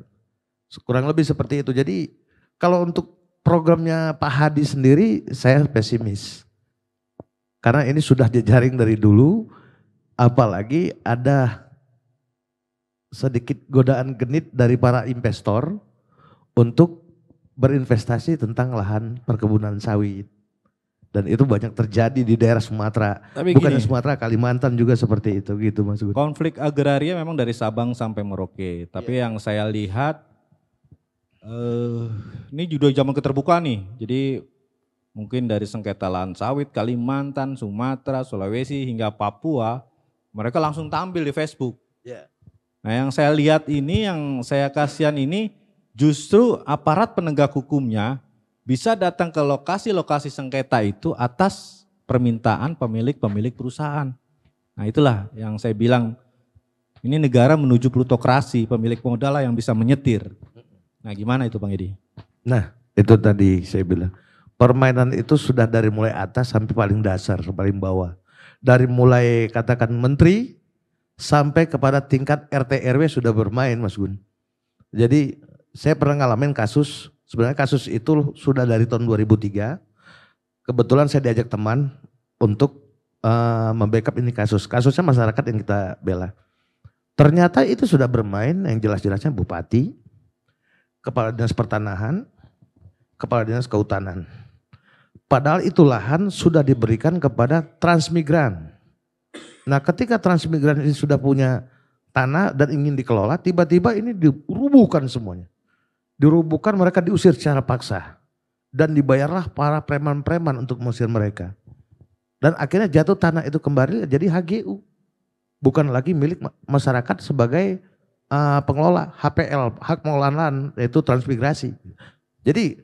Kurang lebih seperti itu. Jadi kalau untuk programnya Pak Hadi sendiri saya pesimis. Karena ini sudah jejaring dari dulu. Apalagi ada sedikit godaan genit dari para investor untuk berinvestasi tentang lahan perkebunan sawit. Dan itu banyak terjadi di daerah Sumatera. Tapi bukan gini, di Sumatera, Kalimantan juga seperti itu gitu Mas Gun. konflik agraria memang dari Sabang sampai Merauke. Tapi yang saya lihat ini juga zaman keterbukaan nih. Jadi mungkin dari sengketa lahan sawit, Kalimantan, Sumatera, Sulawesi hingga Papua, mereka langsung tampil di Facebook. Nah yang saya lihat ini, yang saya kasihan ini justru aparat penegak hukumnya bisa datang ke lokasi-lokasi sengketa itu atas permintaan pemilik perusahaan. Nah itulah yang saya bilang, ini negara menuju plutokrasi, pemilik modal lah yang bisa menyetir. Nah gimana itu Bang Edi? Nah itu tadi saya bilang, permainan itu sudah dari mulai atas sampai paling dasar, paling bawah. Dari mulai katakan menteri sampai kepada tingkat RT RW sudah bermain Mas Gun. Jadi saya pernah ngalamin kasus, sebenarnya kasus itu sudah dari tahun 2003. Kebetulan saya diajak teman untuk membackup ini kasus. Kasusnya masyarakat yang kita bela. Ternyata itu sudah bermain yang jelas-jelasnya bupati, kepala dinas pertanahan, kepala dinas kehutanan. Padahal itu lahan sudah diberikan kepada transmigran. Nah ketika transmigran ini sudah punya tanah dan ingin dikelola, tiba-tiba ini dirubuhkan semuanya. Dirubuhkan, mereka diusir secara paksa. Dan dibayarlah para preman-preman untuk mengusir mereka. Dan akhirnya jatuh tanah itu kembali jadi HGU. Bukan lagi milik masyarakat sebagai pengelola HPL, hak pengelolaan lahan, yaitu transmigrasi. Jadi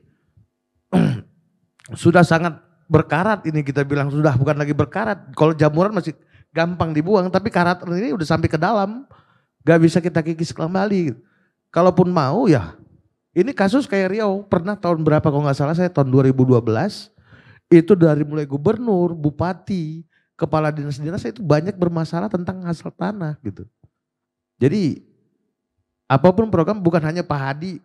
sudah sangat berkarat ini, kita bilang sudah bukan lagi berkarat. Kalau jamuran masih gampang dibuang, tapi karat ini udah sampai ke dalam, gak bisa kita kikis kembali. Kalaupun mau ya, ini kasus kayak Riau, pernah tahun berapa kalau nggak salah saya tahun 2012, itu dari mulai gubernur, bupati, kepala dinas-dinas itu banyak bermasalah tentang hasil tanah gitu. Jadi apapun program, bukan hanya Pak Hadi,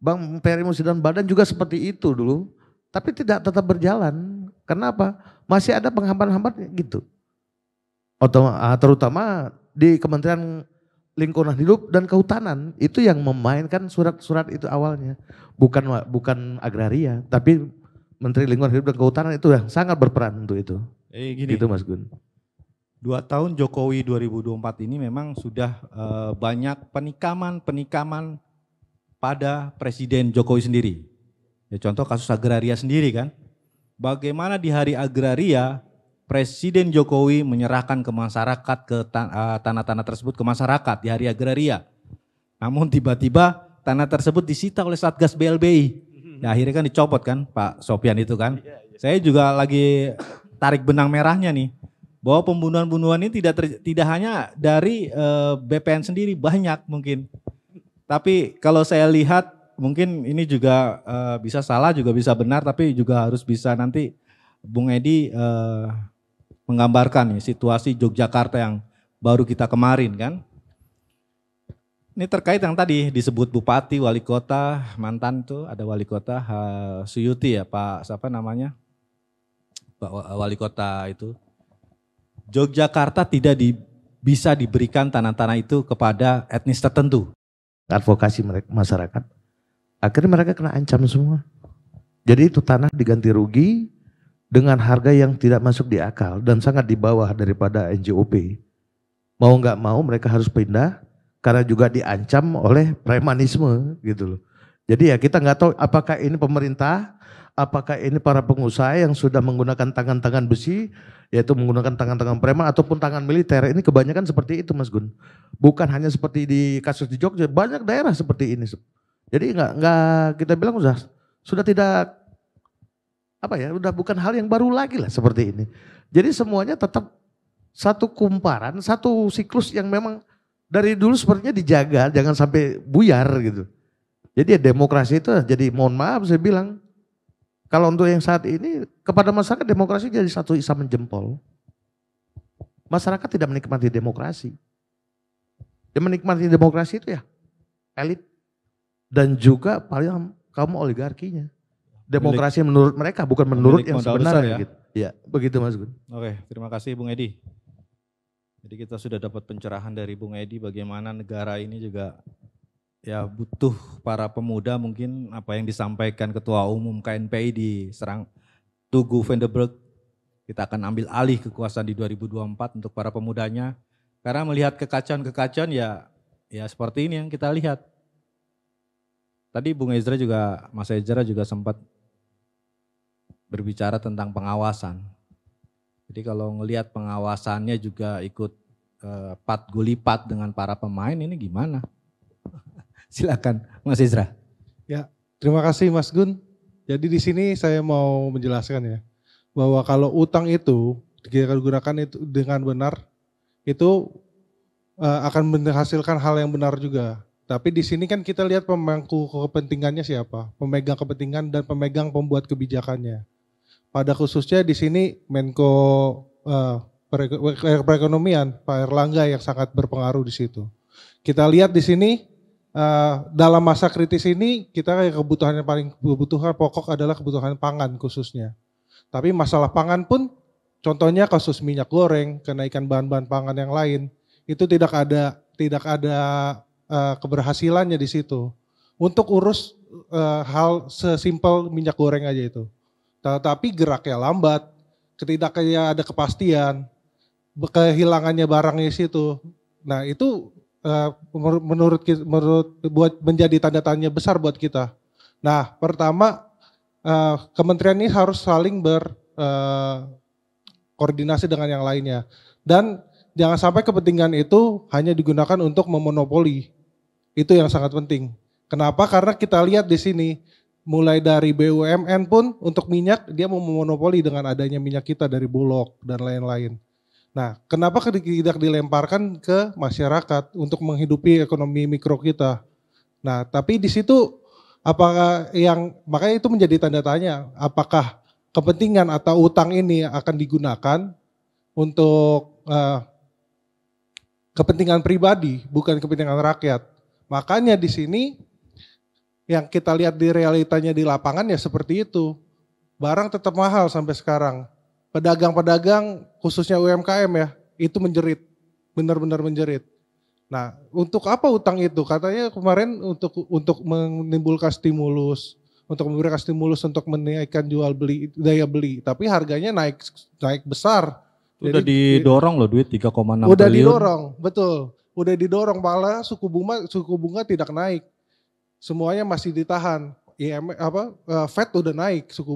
Bang Peri Musidan Badan juga seperti itu dulu, tapi tidak tetap berjalan. Kenapa? Masih ada penghambat-hambatnya gitu. Terutama di Kementerian Lingkungan Hidup dan Kehutanan itu yang memainkan surat-surat itu awalnya, bukan agraria, tapi Menteri Lingkungan Hidup dan Kehutanan itu yang sangat berperan untuk itu. Gini, Gitu Mas Gun. 2 tahun Jokowi 2024 ini memang sudah banyak penikaman pada Presiden Jokowi sendiri. Ya, contoh kasus agraria sendiri kan. Bagaimana di hari agraria Presiden Jokowi menyerahkan ke masyarakat, ke tanah-tanah tersebut ke masyarakat di hari agraria. Namun tiba-tiba tanah tersebut disita oleh Satgas BLBI. Ya, akhirnya kan dicopot kan Pak Sopyan itu kan. Saya juga lagi tarik benang merahnya nih. Bahwa pembunuhan-pembunuhan ini tidak hanya dari BPN sendiri, banyak mungkin. Tapi kalau saya lihat mungkin ini juga bisa salah juga bisa benar, tapi juga harus bisa nanti Bung Edi menggambarkan nih situasi Yogyakarta yang baru kita kemarin kan. Ini terkait yang tadi disebut bupati, wali kota, mantan tuh ada wali kota Suyuti ya Pak siapa namanya? Pak wali kota itu. Yogyakarta tidak bisa diberikan tanah-tanah itu kepada etnis tertentu. Advokasi mereka, masyarakat, akhirnya mereka kena ancam semua. Jadi itu tanah diganti rugi dengan harga yang tidak masuk di akal dan sangat di bawah daripada NJOP. Mau nggak mau mereka harus pindah karena juga diancam oleh premanisme gitu loh. Jadi ya kita nggak tahu apakah ini pemerintah, apakah ini para pengusaha yang sudah menggunakan tangan-tangan besi, yaitu menggunakan tangan-tangan preman ataupun tangan militer. Ini kebanyakan seperti itu Mas Gun. Bukan hanya seperti di kasus di Jogja, banyak daerah seperti ini. Jadi nggak kita bilang sudah tidak apa ya, udah bukan hal yang baru lagi lah seperti ini. Jadi semuanya tetap satu kumparan, satu siklus yang memang dari dulu sepertinya dijaga, jangan sampai buyar gitu. Jadi ya demokrasi itu jadi mohon maaf saya bilang, kalau untuk yang saat ini kepada masyarakat demokrasi jadi satu isaman jempol. Masyarakat tidak menikmati demokrasi. Yang menikmati demokrasi itu ya elit dan juga paling kaum oligarkinya. Demokrasi menurut mereka bukan menurut yang sebenarnya ya. Gitu. Ya, begitu Mas Gun. Oke, terima kasih Bung Edi. Jadi kita sudah dapat pencerahan dari Bung Edi bagaimana negara ini juga ya butuh para pemuda, mungkin apa yang disampaikan Ketua Umum KNPI di Serang Tugu Vandenberg, kita akan ambil alih kekuasaan di 2024 untuk para pemudanya. Karena melihat kekacauan-kekacauan ya seperti ini yang kita lihat. Tadi Bung Ezra juga, Mas Ezra juga sempat berbicara tentang pengawasan. Jadi kalau ngelihat pengawasannya juga ikut pat gulipat dengan para pemain, ini gimana? Silakan Mas Ezra. Ya, terima kasih Mas Gun. Jadi di sini saya mau menjelaskan ya, bahwa kalau utang itu kita gunakan itu dengan benar, itu akan menghasilkan hal yang benar juga. Tapi di sini kan kita lihat pemangku kepentingannya siapa, pemegang kepentingan dan pemegang pembuat kebijakannya. Pada khususnya di sini Menko perekonomian Pak Erlangga yang sangat berpengaruh di situ. Kita lihat di sini dalam masa kritis ini kita kebutuhan pokok adalah kebutuhan pangan khususnya. Tapi masalah pangan pun contohnya kasus minyak goreng, kenaikan bahan-bahan pangan yang lain itu tidak ada keberhasilannya di situ. Untuk urus hal sesimpel minyak goreng aja itu. Tetapi geraknya lambat, ketidaknya ada kepastian, kehilangannya barangnya di situ. Nah itu menurut buat menjadi tanda tanya besar buat kita. Nah pertama kementerian ini harus saling berkoordinasi dengan yang lainnya dan jangan sampai kepentingan itu hanya digunakan untuk memonopoli. Itu yang sangat penting. Kenapa? Karena kita lihat di sini mulai dari BUMN pun untuk minyak dia mau memonopoli dengan adanya minyak kita dari Bulog dan lain-lain. Nah, kenapa tidak dilemparkan ke masyarakat untuk menghidupi ekonomi mikro kita? Nah, tapi di situ makanya itu menjadi tanda tanya, apakah kepentingan atau utang ini akan digunakan untuk kepentingan pribadi, bukan kepentingan rakyat. Makanya di sini yang kita lihat di realitanya di lapangan ya seperti itu. Barang tetap mahal sampai sekarang. Pedagang-pedagang khususnya UMKM ya, itu menjerit, benar-benar menjerit. Nah, untuk apa utang itu? Katanya kemarin untuk menimbulkan stimulus, untuk memberikan stimulus untuk menaikkan daya beli, tapi harganya naik besar. Udah didorong loh duit 3,6 triliun. Udah didorong, betul. Udah didorong malah suku bunga tidak naik. Semuanya masih ditahan. Fed udah naik suku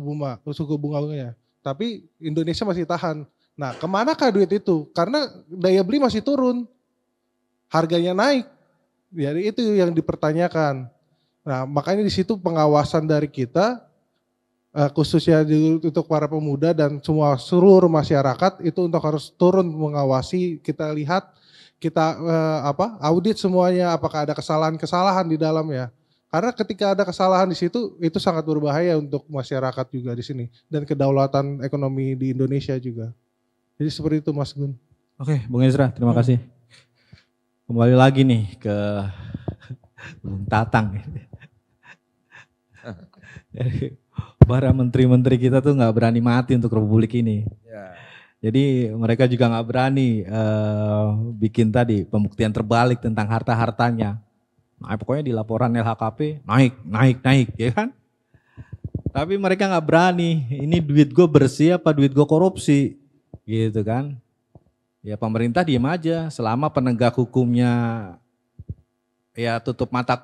bunganya. Tapi Indonesia masih tahan. Nah, kemanakah duit itu? Karena daya beli masih turun, harganya naik. Jadi itu yang dipertanyakan. Nah, makanya di situ pengawasan dari kita, khususnya untuk para pemuda dan seluruh masyarakat itu untuk harus turun mengawasi. Kita lihat, kita audit semuanya, apakah ada kesalahan-kesalahan di dalamnya. Karena ketika ada kesalahan di situ, itu sangat berbahaya untuk masyarakat juga di sini. Dan kedaulatan ekonomi di Indonesia juga. Jadi seperti itu Mas Gun. Oke, Bung Ezra, terima kasih. Kembali lagi nih ke Bung Tatang. Jadi para menteri-menteri kita tuh nggak berani mati untuk Republik ini. Ya. Jadi mereka juga nggak berani bikin tadi pembuktian terbalik tentang harta-hartanya. Nah, pokoknya di laporan LHKP naik, ya kan? Tapi mereka nggak berani, ini duit gue bersih apa duit gue korupsi, gitu kan? Ya pemerintah diem aja, selama penegak hukumnya ya tutup mata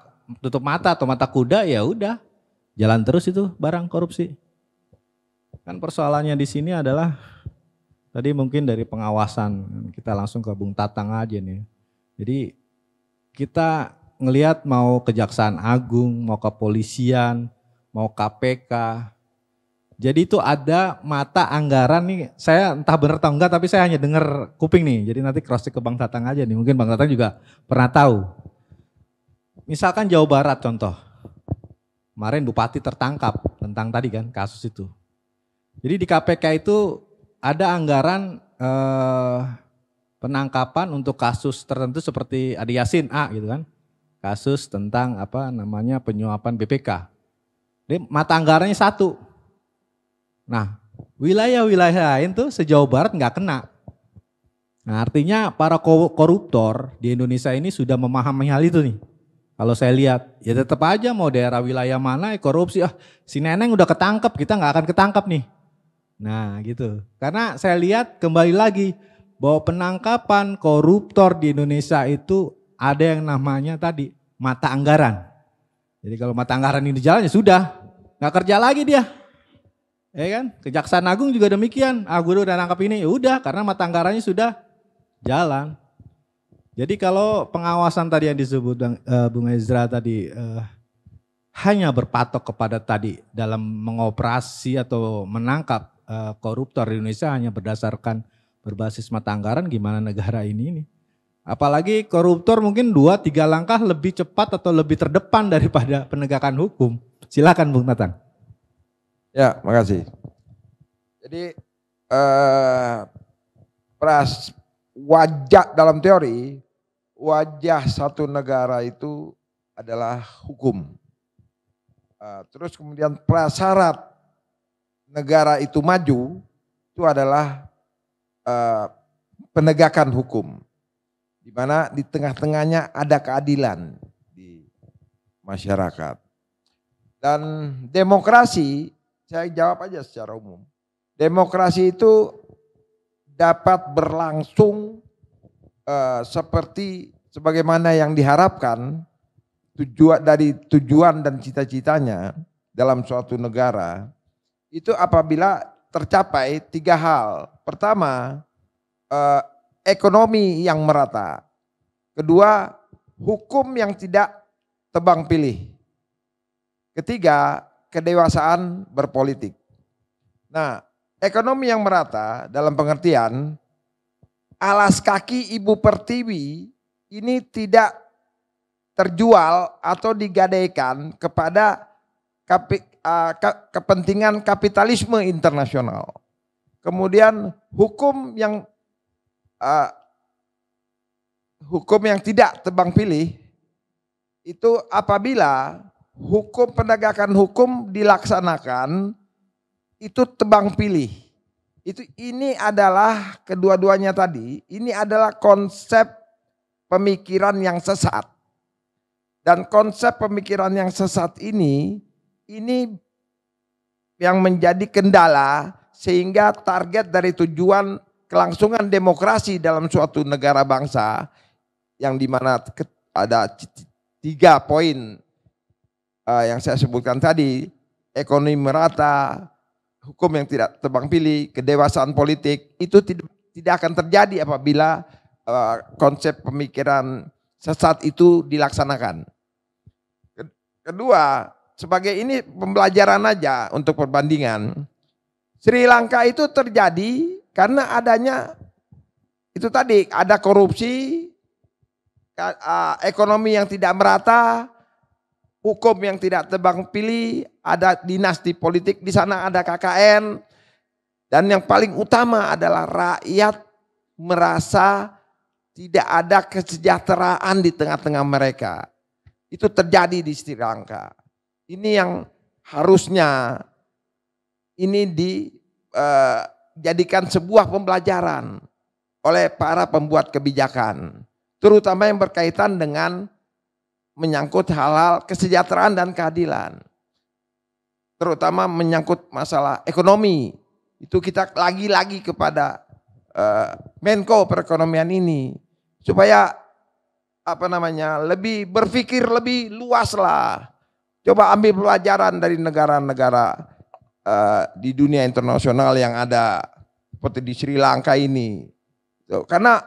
atau mata kuda ya udah, jalan terus itu barang korupsi. Kan persoalannya di sini adalah tadi mungkin dari pengawasan, kita langsung ke Bung Tatang aja nih. Jadi kita ngelihat mau Kejaksaan Agung, mau kepolisian, mau KPK. Jadi itu ada mata anggaran nih, saya entah benar atau enggak tapi saya hanya dengar kuping nih. Jadi nanti cross check ke Bang Tatang aja nih, mungkin Bang Tatang juga pernah tahu. Misalkan Jawa Barat contoh, kemarin Bupati tertangkap tentang tadi kan kasus itu. Jadi di KPK itu ada anggaran penangkapan untuk kasus tertentu seperti Adi Yasin A gitu kan. Kasus tentang penyuapan BPK. Jadi mata anggarannya satu. Nah, wilayah-wilayah lain tuh sejauh barat nggak kena. Nah, artinya para koruptor di Indonesia ini sudah memahami hal itu nih. Kalau saya lihat, ya tetap aja mau daerah wilayah mana korupsi, si Neneng udah ketangkep, kita nggak akan ketangkep nih. Nah gitu. Karena saya lihat kembali lagi bahwa penangkapan koruptor di Indonesia itu ada yang namanya tadi mata anggaran. Jadi kalau mata anggaran ini jalan ya sudah, nggak kerja lagi dia. Ya kan? Kejaksaan Agung juga demikian. Gue udah nangkap ini, ya udah karena mata anggarannya sudah jalan. Jadi kalau pengawasan tadi yang disebut Bung Ezra tadi hanya berpatok kepada tadi dalam mengoperasi atau menangkap koruptor di Indonesia hanya berdasarkan berbasis mata anggaran, gimana negara ini nih. Apalagi koruptor mungkin 2-3 langkah lebih cepat atau lebih terdepan daripada penegakan hukum. Silakan Bung Tatang. Ya, makasih. Jadi wajah dalam teori, wajah satu negara itu adalah hukum. Terus kemudian prasyarat negara itu maju itu adalah penegakan hukum, di mana di tengah-tengahnya ada keadilan di masyarakat. Dan demokrasi, saya jawab aja secara umum. Demokrasi itu dapat berlangsung seperti sebagaimana yang diharapkan dari tujuan dan cita-citanya dalam suatu negara itu apabila tercapai 3 hal. Pertama, ekonomi yang merata. Kedua, hukum yang tidak tebang pilih. Ketiga, kedewasaan berpolitik. Nah, ekonomi yang merata dalam pengertian alas kaki Ibu Pertiwi ini tidak terjual atau digadaikan kepada kepentingan kapitalisme internasional. Kemudian hukum yang tidak tebang pilih itu apabila penegakan hukum dilaksanakan itu tebang pilih. Ini adalah kedua-duanya tadi, ini adalah konsep pemikiran yang sesat. Dan konsep pemikiran yang sesat ini yang menjadi kendala sehingga target dari tujuan kelangsungan demokrasi dalam suatu negara bangsa yang dimana ada 3 poin yang saya sebutkan tadi, ekonomi merata, hukum yang tidak tebang pilih, kedewasaan politik, itu tidak akan terjadi apabila konsep pemikiran sesat itu dilaksanakan. Kedua, sebagai ini pembelajaran aja untuk perbandingan, Sri Lanka itu terjadi karena adanya itu tadi, ada korupsi, ekonomi yang tidak merata, hukum yang tidak tebang pilih, ada dinasti politik di sana, ada KKN, dan yang paling utama adalah rakyat merasa tidak ada kesejahteraan di tengah-tengah mereka. Itu terjadi di Sri Lanka. Ini yang harusnya ini dijadikan sebuah pembelajaran oleh para pembuat kebijakan, terutama yang berkaitan dengan menyangkut hal-hal kesejahteraan dan keadilan, terutama menyangkut masalah ekonomi. Itu kita lagi-lagi kepada Menko Perekonomian ini supaya lebih berpikir lebih luas lah. Coba ambil pelajaran dari negara-negara di dunia internasional yang ada seperti di Sri Lanka ini. Karena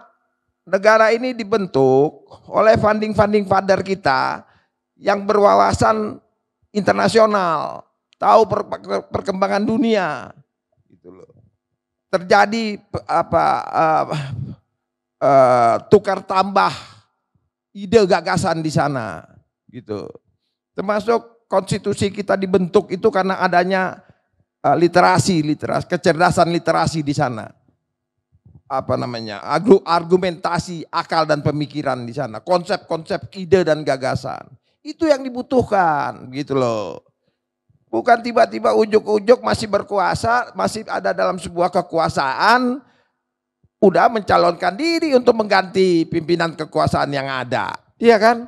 negara ini dibentuk oleh funding father kita yang berwawasan internasional, tahu perkembangan dunia, gitu loh. Terjadi tukar tambah ide gagasan di sana, gitu. Termasuk konstitusi kita dibentuk itu karena adanya literasi, kecerdasan literasi di sana. Argumentasi, akal dan pemikiran di sana, konsep-konsep ide dan gagasan. Itu yang dibutuhkan, gitu loh. Bukan tiba-tiba ujuk-ujuk masih berkuasa, masih ada dalam sebuah kekuasaan, udah mencalonkan diri untuk mengganti pimpinan kekuasaan yang ada. Iya kan?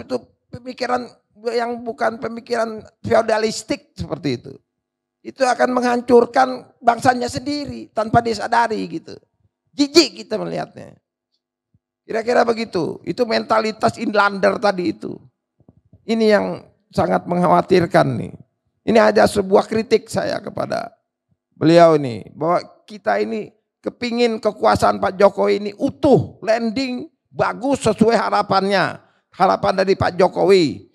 Itu pemikiran yang bukan pemikiran feodalistik seperti itu. Itu akan menghancurkan bangsanya sendiri tanpa disadari gitu. Jijik kita melihatnya. Kira-kira begitu. Itu mentalitas inlander tadi itu. Ini yang sangat mengkhawatirkan nih. Ini ada sebuah kritik saya kepada beliau ini. Bahwa kita ini kepingin kekuasaan Pak Jokowi ini utuh, landing, bagus sesuai harapannya. Harapan dari Pak Jokowi.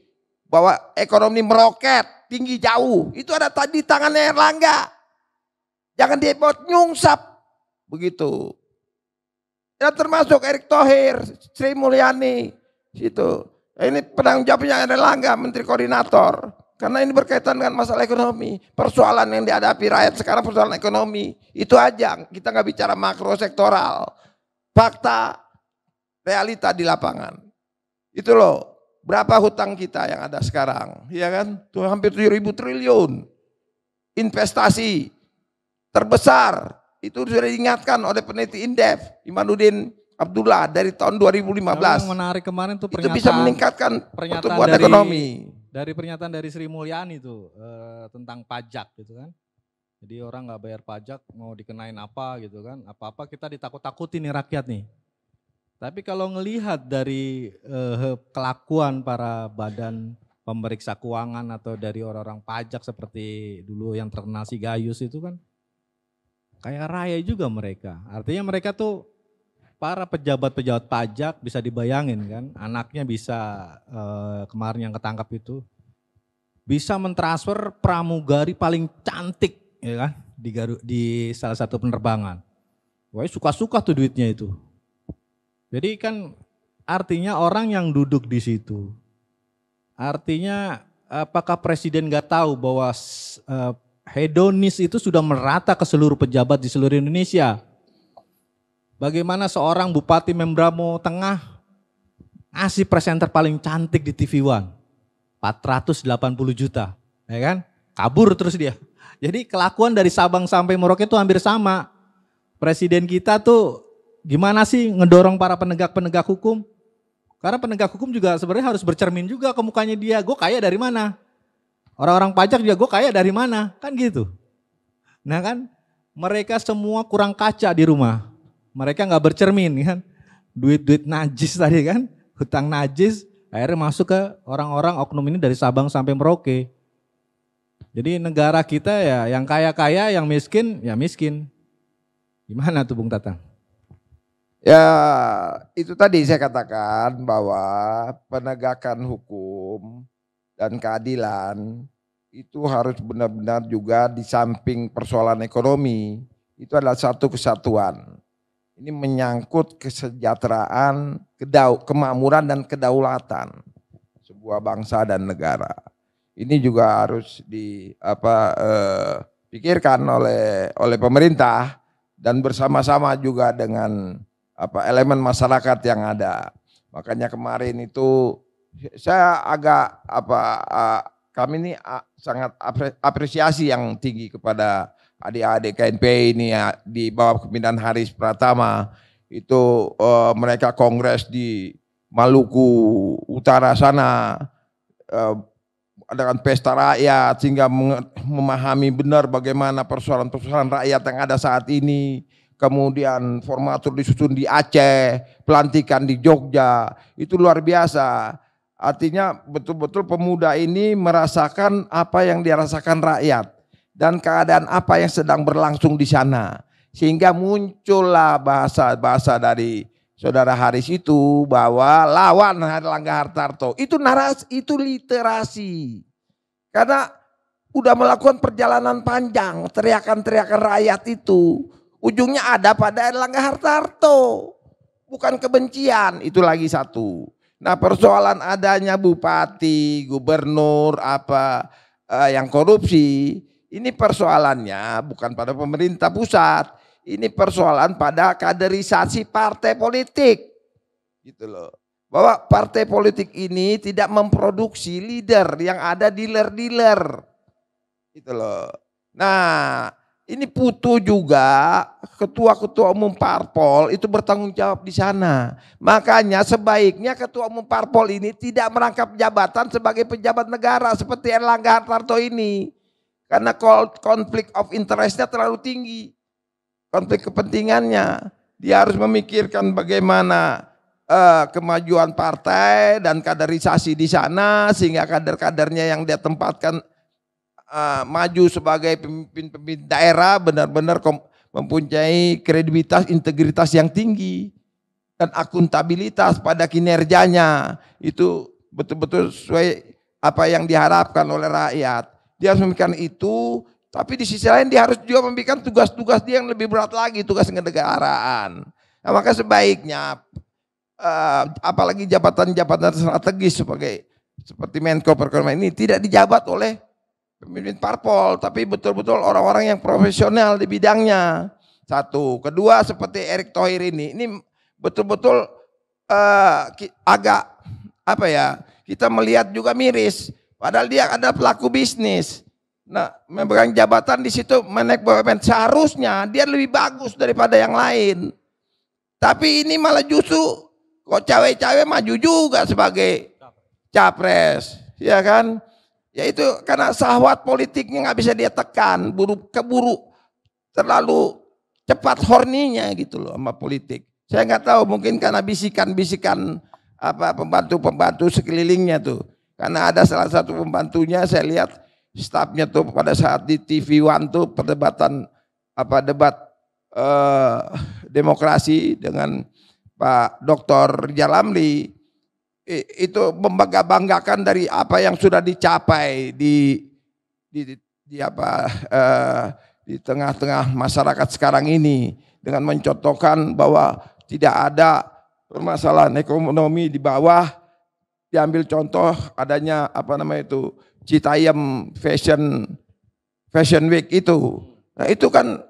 Bahwa ekonomi meroket, tinggi jauh. Itu ada tadi tangannya Erlangga. Jangan dibuat nyungsap. Begitu. Dan termasuk Erick Thohir, Sri Mulyani. Situ. Ini penanggung jawabnya Erlangga, Menteri Koordinator. Karena ini berkaitan dengan masalah ekonomi. Persoalan yang dihadapi rakyat sekarang persoalan ekonomi. Itu aja, kita nggak bicara makro sektoral. Fakta, realita di lapangan. Itu loh, berapa hutang kita yang ada sekarang. Iya kan? Tuh hampir 7.000 triliun. Investasi terbesar. Itu sudah diingatkan oleh peneliti Indef, Imanuddin Abdullah dari tahun 2015. Yang menarik kemarin tuh itu bisa meningkatkan pertumbuhan dari, ekonomi. Dari pernyataan dari Sri Mulyani tuh tentang pajak gitu kan. Jadi orang nggak bayar pajak mau dikenain apa gitu kan. Apa-apa kita ditakut-takutin nih rakyat nih. Tapi kalau ngelihat dari kelakuan para badan pemeriksa keuangan atau dari orang-orang pajak seperti dulu yang terkenal si Gayus itu kan. Kayak raya juga mereka. Artinya mereka tuh para pejabat-pejabat pajak bisa dibayangin kan, anaknya bisa kemarin yang ketangkap itu bisa mentransfer pramugari paling cantik ya kan di salah satu penerbangan. Wah suka-suka tuh duitnya itu. Jadi kan artinya orang yang duduk di situ, artinya apakah presiden nggak tahu bahwa hedonis itu sudah merata ke seluruh pejabat di seluruh Indonesia. Bagaimana seorang Bupati Membramo Tengah ngasih presenter paling cantik di TV One, 480 juta, ya kan? Kabur terus dia. Jadi kelakuan dari Sabang sampai Merauke itu hampir sama. Presiden kita tuh gimana sih ngedorong para penegak-penegak hukum? Karena penegak hukum juga sebenarnya harus bercermin juga ke mukanya dia. Gue kaya dari mana? Orang-orang pajak juga gue kaya dari mana? Kan gitu. Nah kan mereka semua kurang kaca di rumah. Mereka nggak bercermin kan, duit-duit najis tadi kan, hutang najis, akhirnya masuk ke orang-orang oknum ini dari Sabang sampai Merauke. Jadi negara kita ya yang kaya-kaya, yang miskin ya miskin. Gimana tuh Bung Tatang? Ya itu tadi saya katakan bahwa penegakan hukum dan keadilan itu harus benar-benar juga di samping persoalan ekonomi, itu adalah satu kesatuan. Ini menyangkut kesejahteraan, kemakmuran dan kedaulatan sebuah bangsa dan negara. Ini juga harus dipikirkan oleh pemerintah dan bersama-sama juga dengan elemen masyarakat yang ada. Makanya kemarin itu saya agak kami ini sangat apresiasi yang tinggi kepada adik-adik KNP ini ya, di bawah kepemimpinan Haris Pratama itu mereka kongres di Maluku Utara sana dengan pesta rakyat sehingga memahami benar bagaimana persoalan-persoalan rakyat yang ada saat ini. Kemudian formatur disusun di Aceh, pelantikan di Jogja, itu luar biasa. Artinya betul-betul pemuda ini merasakan apa yang dirasakan rakyat. Dan keadaan apa yang sedang berlangsung di sana. Sehingga muncullah bahasa dari saudara Haris itu bahwa lawan Erlangga Hartarto. Itu narasi, itu literasi. Karena udah melakukan perjalanan panjang, teriakan-teriakan rakyat itu. Ujungnya ada pada Erlangga Hartarto. Bukan kebencian, itu lagi satu. Nah persoalan adanya bupati, gubernur, yang korupsi. Ini persoalannya bukan pada pemerintah pusat, ini persoalan pada kaderisasi partai politik, gitu loh. Bahwa partai politik ini tidak memproduksi leader yang ada dealer-dealer, gitu loh. Nah, ini butuh juga ketua-ketua umum parpol itu bertanggung jawab di sana. Makanya sebaiknya ketua umum parpol ini tidak merangkap jabatan sebagai pejabat negara seperti Erlangga Hartarto ini. Karena konflik of interest-nya terlalu tinggi. Konflik kepentingannya. Dia harus memikirkan bagaimana kemajuan partai dan kaderisasi di sana. Sehingga kader-kadernya yang dia tempatkan maju sebagai pemimpin daerah benar-benar mempunyai kredibilitas, integritas yang tinggi. Dan akuntabilitas pada kinerjanya. Itu betul-betul sesuai apa yang diharapkan oleh rakyat. Dia harus memikirkan itu, tapi di sisi lain dia harus juga memikirkan tugas-tugas dia yang lebih berat lagi, tugas kenegaraan. Nah, maka sebaiknya, apalagi jabatan-jabatan strategis sebagai seperti Menko Perekonomian ini tidak dijabat oleh pemimpin parpol, tapi betul-betul orang-orang yang profesional di bidangnya. Satu, kedua seperti Erick Thohir ini betul-betul agak apa ya? Kita melihat juga miris. Padahal dia adalah pelaku bisnis. Nah, memegang jabatan di situ Menko BUMN seharusnya dia lebih bagus daripada yang lain. Tapi ini malah justru kok cawe-cawe maju juga sebagai capres, ya kan? Ya itu karena syahwat politiknya nggak bisa dia tekan, keburu terlalu cepat horninya gitu loh sama politik. Saya nggak tahu mungkin karena bisikan-bisikan apa pembantu-pembantu sekelilingnya tuh. Karena ada salah satu pembantunya saya lihat stafnya tuh pada saat di TV One tuh perdebatan debat demokrasi dengan Pak Dr. Jalamli itu membangga-banggakan dari apa yang sudah dicapai di tengah-tengah masyarakat sekarang ini dengan mencontohkan bahwa tidak ada permasalahan ekonomi di bawah. Diambil contoh adanya Citayam Fashion Week itu. Nah itu kan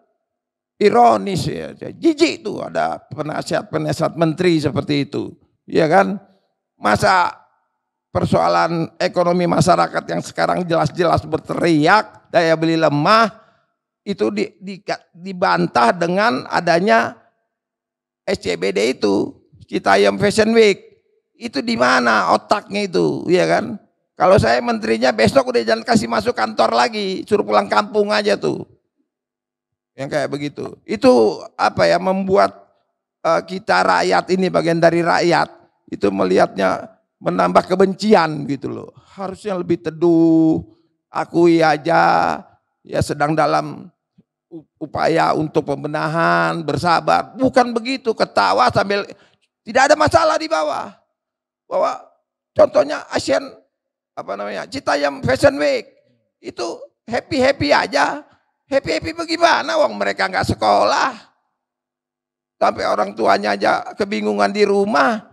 ironis ya, jijik tuh ada penasihat menteri seperti itu, ya kan? Masa persoalan ekonomi masyarakat yang sekarang jelas-jelas berteriak daya beli lemah itu dibantah dengan adanya SCBD itu Citayam Fashion Week. Itu di mana otaknya itu, ya kan? Kalau saya menterinya besok udah jangan kasih masuk kantor lagi, suruh pulang kampung aja tuh. Yang kayak begitu. Itu membuat kita rakyat ini bagian dari rakyat itu melihatnya menambah kebencian gitu loh. Harusnya lebih teduh, akui aja ya sedang dalam upaya untuk pembenahan, bersabar. Bukan begitu, ketawa sambil tidak ada masalah di bawah. Bahwa contohnya Citayam Fashion Week itu happy aja. Happy bagaimana? Wong mereka nggak sekolah, sampai orang tuanya aja kebingungan di rumah.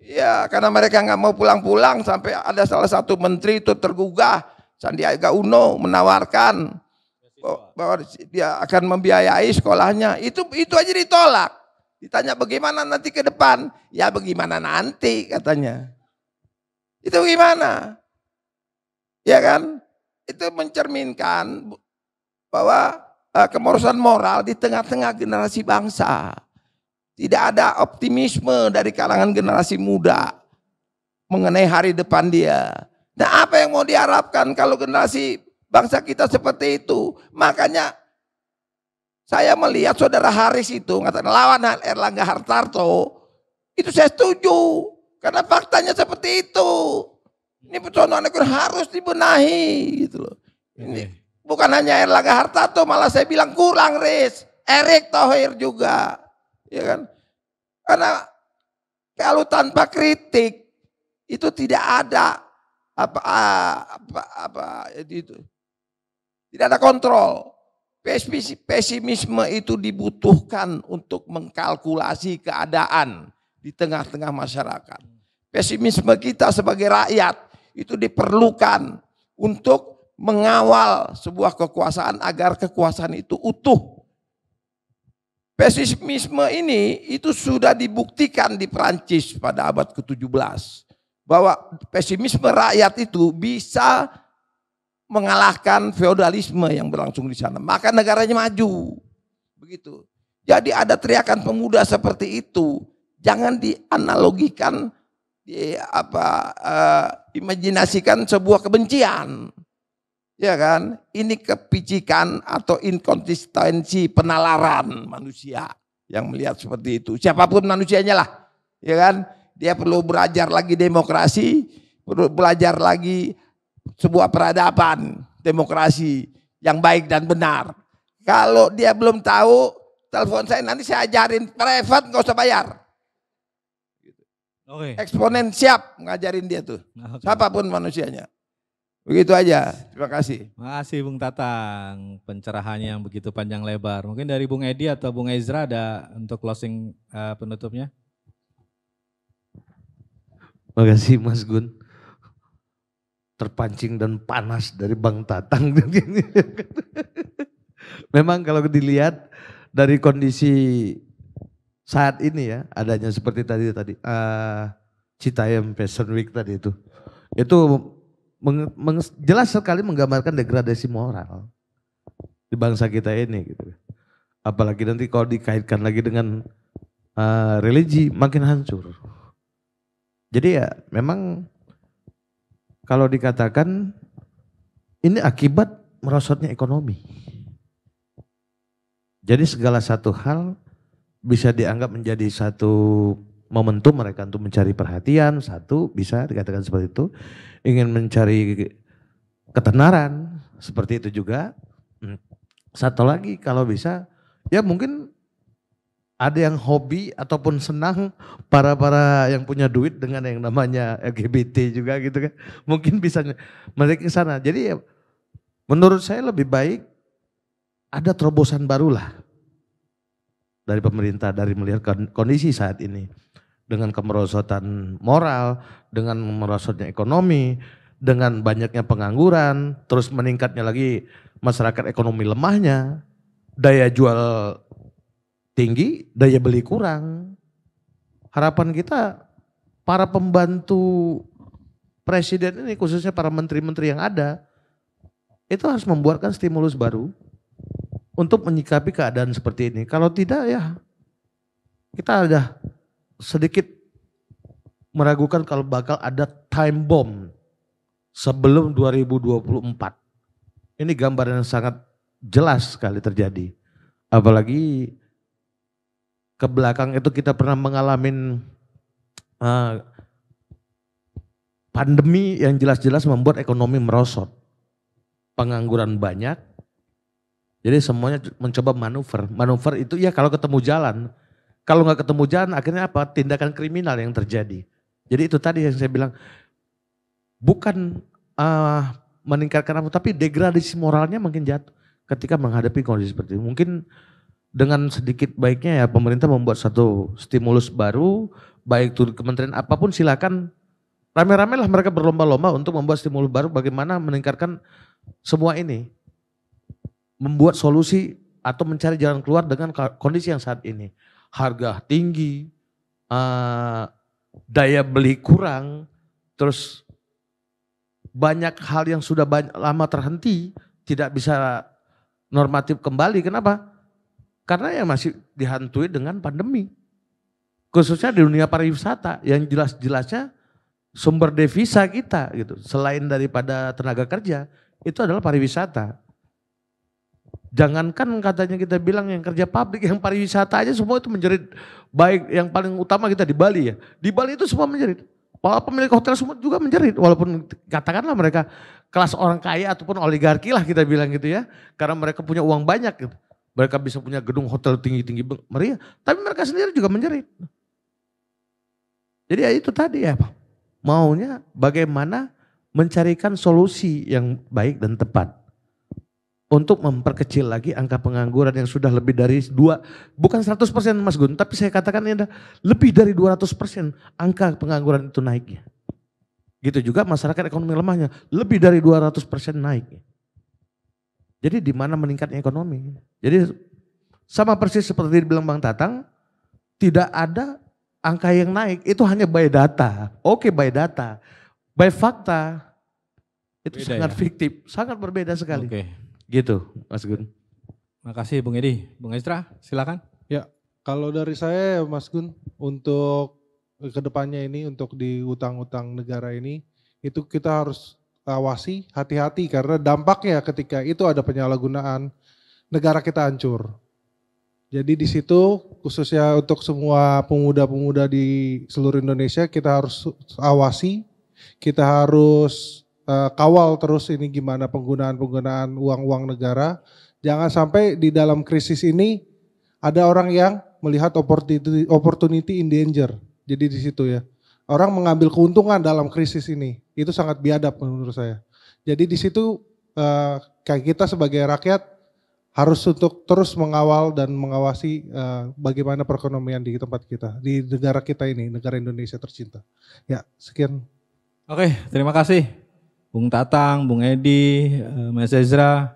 Ya karena mereka nggak mau pulang-pulang, sampai ada salah satu menteri itu tergugah, Sandiaga Uno menawarkan bahwa dia akan membiayai sekolahnya. Itu aja ditolak. Ditanya bagaimana nanti ke depan? Ya bagaimana nanti katanya. Itu gimana? Ya kan? Itu mencerminkan bahwa kemorosan moral di tengah-tengah generasi bangsa. Tidak ada optimisme dari kalangan generasi muda mengenai hari depan dia. Nah apa yang mau diharapkan kalau generasi bangsa kita seperti itu? Makanya saya melihat saudara Haris itu ngatakan lawan Erlangga Hartarto, itu saya setuju karena faktanya seperti itu. Ini persoalan ekonomi harus dibenahi gitu loh. Ini bukan hanya Erlangga Hartarto, malah saya bilang kurang Riz, Erick Thohir juga, ya kan? Karena kalau tanpa kritik itu tidak ada itu, tidak ada kontrol. Pesimisme itu dibutuhkan untuk mengkalkulasi keadaan di tengah-tengah masyarakat. Pesimisme kita sebagai rakyat itu diperlukan untuk mengawal sebuah kekuasaan agar kekuasaan itu utuh. Pesimisme ini itu sudah dibuktikan di Perancis pada abad ke-17. Bahwa pesimisme rakyat itu bisa mengalahkan feodalisme yang berlangsung di sana. Maka negaranya maju. Begitu. Jadi ada teriakan pemuda seperti itu. Jangan dianalogikan, imajinasikan sebuah kebencian. Ya kan? Ini kepicikan atau inkonsistensi penalaran manusia yang melihat seperti itu. Siapapun manusianya lah. Ya kan? Dia perlu belajar lagi demokrasi, perlu belajar lagi sebuah peradaban demokrasi yang baik dan benar. Kalau dia belum tahu, telepon saya nanti saya ajarin private nggak usah bayar. Eksponen siap ngajarin dia tuh, siapapun manusianya. Begitu aja, terima kasih. Terima kasih Bung Tatang, pencerahannya yang begitu panjang lebar. Mungkin dari Bung Edi atau Bung Ezra ada untuk closing penutupnya. Terima kasih Mas Gun. terpancing dan panas dari Bang Tatang. Memang kalau dilihat dari kondisi saat ini ya, adanya seperti tadi Citayam Fashion Week tadi itu jelas sekali menggambarkan degradasi moral di bangsa kita ini gitu. Apalagi nanti kalau dikaitkan lagi dengan religi makin hancur. Jadi ya memang kalau dikatakan ini akibat merosotnya ekonomi. Jadi segala satu hal bisa dianggap menjadi satu momentum mereka untuk mencari perhatian, satu bisa dikatakan seperti itu, ingin mencari ketenaran, seperti itu juga. Satu lagi kalau bisa, ya mungkin ada yang hobi ataupun senang para yang punya duit dengan yang namanya LGBT juga gitu kan. Mungkin bisa mereka ke sana. Jadi ya, menurut saya lebih baik ada terobosan barulah dari pemerintah dari melihat kondisi saat ini. Dengan kemerosotan moral, dengan merosotnya ekonomi, dengan banyaknya pengangguran, terus meningkatnya lagi masyarakat ekonomi lemahnya, daya jual tinggi, daya beli kurang. Harapan kita para pembantu presiden ini khususnya para menteri-menteri yang ada, itu harus membuatkan stimulus baru untuk menyikapi keadaan seperti ini. Kalau tidak ya kita ada sedikit meragukan kalau bakal ada time bomb sebelum 2024. Ini gambaran yang sangat jelas sekali terjadi. Apalagi ke belakang itu kita pernah mengalami pandemi yang jelas-jelas membuat ekonomi merosot. Pengangguran banyak. Jadi semuanya mencoba manuver. Manuver itu ya kalau ketemu jalan. Kalau nggak ketemu jalan akhirnya apa? Tindakan kriminal yang terjadi. Jadi itu tadi yang saya bilang. Bukan meningkatkan apa, tapi degradasi moralnya makin jatuh ketika menghadapi kondisi seperti ini. Mungkin dengan sedikit baiknya ya pemerintah membuat satu stimulus baru, baik itu kementerian apapun silakan rame-rame lah mereka berlomba-lomba untuk membuat stimulus baru bagaimana meningkatkan semua ini. Membuat solusi atau mencari jalan keluar dengan kondisi yang saat ini. Harga tinggi, daya beli kurang, terus banyak hal yang sudah lama terhenti, tidak bisa normatif kembali. Kenapa? Karena yang masih dihantui dengan pandemi. Khususnya di dunia pariwisata yang jelas-jelasnya sumber devisa kita gitu. Selain daripada tenaga kerja, itu adalah pariwisata. Jangankan katanya kita bilang yang kerja pabrik, yang pariwisata aja semua itu menjerit. Baik yang paling utama kita di Bali ya. Di Bali itu semua menjerit. Para pemilik hotel semua juga menjerit. Walaupun katakanlah mereka kelas orang kaya ataupun oligarki lah kita bilang gitu ya. Karena mereka punya uang banyak gitu. Mereka bisa punya gedung hotel tinggi-tinggi meriah. Tapi mereka sendiri juga menjerit. Jadi ya itu tadi ya Pak. Maunya bagaimana mencarikan solusi yang baik dan tepat. Untuk memperkecil lagi angka pengangguran yang sudah lebih dari bukan 100% Mas Gun, tapi saya katakan ini ada lebih dari 200% angka pengangguran itu naiknya. Gitu juga masyarakat ekonomi lemahnya, lebih dari 200% naik. Jadi di mana meningkatnya ekonomi. Jadi sama persis seperti dibilang Bang Tatang, tidak ada angka yang naik, itu hanya by data. Oke by data, by fakta, itu beda sangat ya? Fiktif, sangat berbeda sekali. Oke. Gitu Mas Gun. Makasih Bung Edi. Bung Ezra silakan. Ya kalau dari saya Mas Gun untuk kedepannya ini untuk di utang-utang negara ini itu kita harus awasi hati-hati karena dampaknya ketika itu ada penyalahgunaan negara kita hancur. Jadi di situ khususnya untuk semua pemuda-pemuda di seluruh Indonesia kita harus awasi, kita harus kawal terus ini gimana penggunaan uang-uang negara. Jangan sampai di dalam krisis ini ada orang yang melihat opportunity in danger. Jadi di situ ya. Orang mengambil keuntungan dalam krisis ini. Itu sangat biadab menurut saya. Jadi di situ kayak kita sebagai rakyat harus untuk terus mengawal dan mengawasi bagaimana perekonomian di tempat kita. Di negara kita ini, negara Indonesia tercinta. Ya sekian. Oke, terima kasih. Bung Tatang, Bung Edi, Mas Ezra.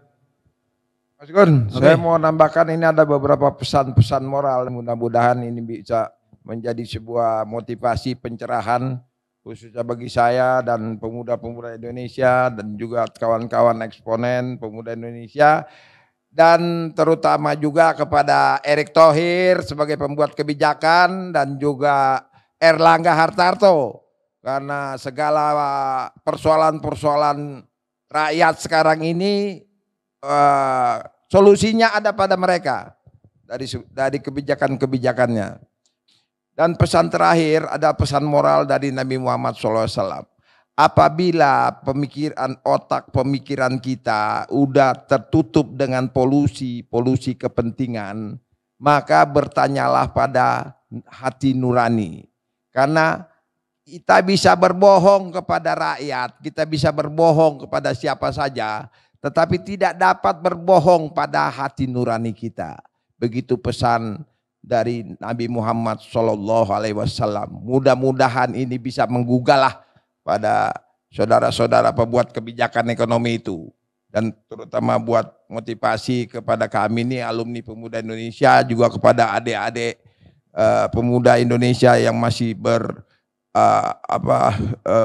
Mas Gun, Oke. saya mau nambahkan ini ada beberapa pesan-pesan moral. Mudah-mudahan ini bisa menjadi sebuah motivasi pencerahan khususnya bagi saya dan pemuda-pemuda Indonesia dan juga kawan-kawan eksponen pemuda Indonesia dan terutama juga kepada Erick Thohir sebagai pembuat kebijakan dan juga Erlangga Hartarto karena segala persoalan-persoalan rakyat sekarang ini solusinya ada pada mereka dari kebijakan-kebijakannya. Dan pesan terakhir ada pesan moral dari Nabi Muhammad SAW. Apabila pemikiran kita udah tertutup dengan polusi kepentingan, maka bertanyalah pada hati nurani. Karena kita bisa berbohong kepada rakyat, kita bisa berbohong kepada siapa saja, tetapi tidak dapat berbohong pada hati nurani kita. Begitu pesan dari Nabi Muhammad SAW. Mudah-mudahan ini bisa menggugahlah pada saudara-saudara pembuat kebijakan ekonomi itu. Dan terutama buat motivasi kepada kami ini alumni pemuda Indonesia, juga kepada adik-adik pemuda Indonesia yang masih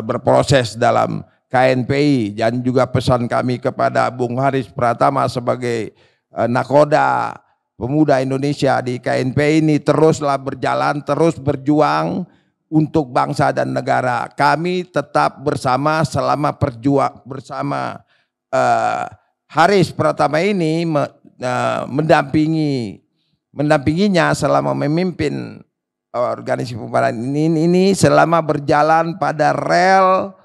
berproses dalam KNPI, dan juga pesan kami kepada Bung Haris Pratama sebagai nakoda pemuda Indonesia di KNPI ini, teruslah berjalan, terus berjuang untuk bangsa dan negara. Kami tetap bersama selama bersama Haris Pratama ini mendampinginya selama memimpin organisasi pemuda ini selama berjalan pada rel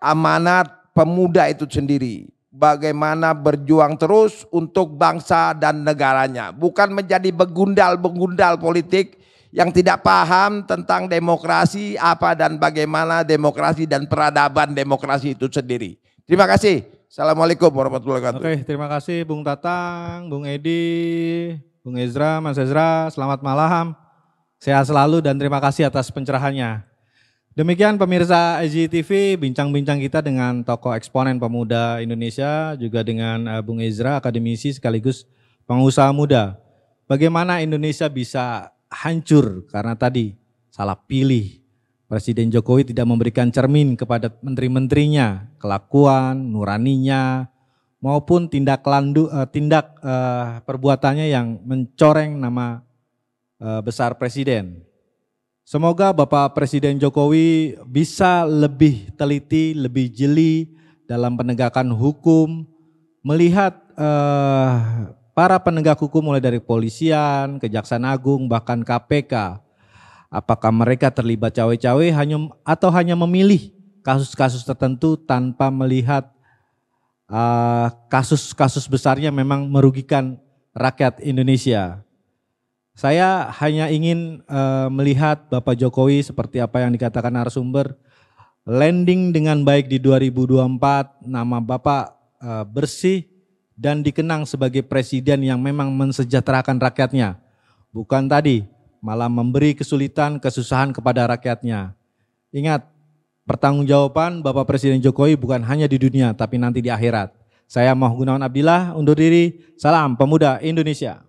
amanat pemuda itu sendiri. Bagaimana berjuang terus untuk bangsa dan negaranya. Bukan menjadi begundal-begundal politik yang tidak paham tentang demokrasi apa dan bagaimana demokrasi dan peradaban demokrasi itu sendiri. Terima kasih. Assalamualaikum warahmatullahi wabarakatuh. Oke, terima kasih Bung Tatang, Bung Edi, Bung Ezra, Mas Ezra. Selamat malam. Sehat selalu dan terima kasih atas pencerahannya. Demikian pemirsa SJTV, bincang-bincang kita dengan tokoh eksponen pemuda Indonesia, juga dengan Bung Ezra, akademisi sekaligus pengusaha muda. Bagaimana Indonesia bisa hancur karena tadi salah pilih. Presiden Jokowi tidak memberikan cermin kepada menteri-menterinya, kelakuan, nuraninya, maupun tindak perbuatannya yang mencoreng nama besar presiden. Semoga Bapak Presiden Jokowi bisa lebih teliti, lebih jeli dalam penegakan hukum, melihat para penegak hukum mulai dari polisian, Kejaksaan Agung, bahkan KPK. Apakah mereka terlibat cawe-cawe atau hanya memilih kasus-kasus tertentu tanpa melihat kasus-kasus besarnya memang merugikan rakyat Indonesia. Saya hanya ingin melihat Bapak Jokowi seperti apa yang dikatakan narasumber, landing dengan baik di 2024, nama Bapak bersih dan dikenang sebagai presiden yang memang mensejahterakan rakyatnya. Bukan tadi malah memberi kesulitan, kesusahan kepada rakyatnya. Ingat, pertanggungjawaban Bapak Presiden Jokowi bukan hanya di dunia tapi nanti di akhirat. Saya Moh Gunawan Abdillah undur diri. Salam Pemuda Indonesia.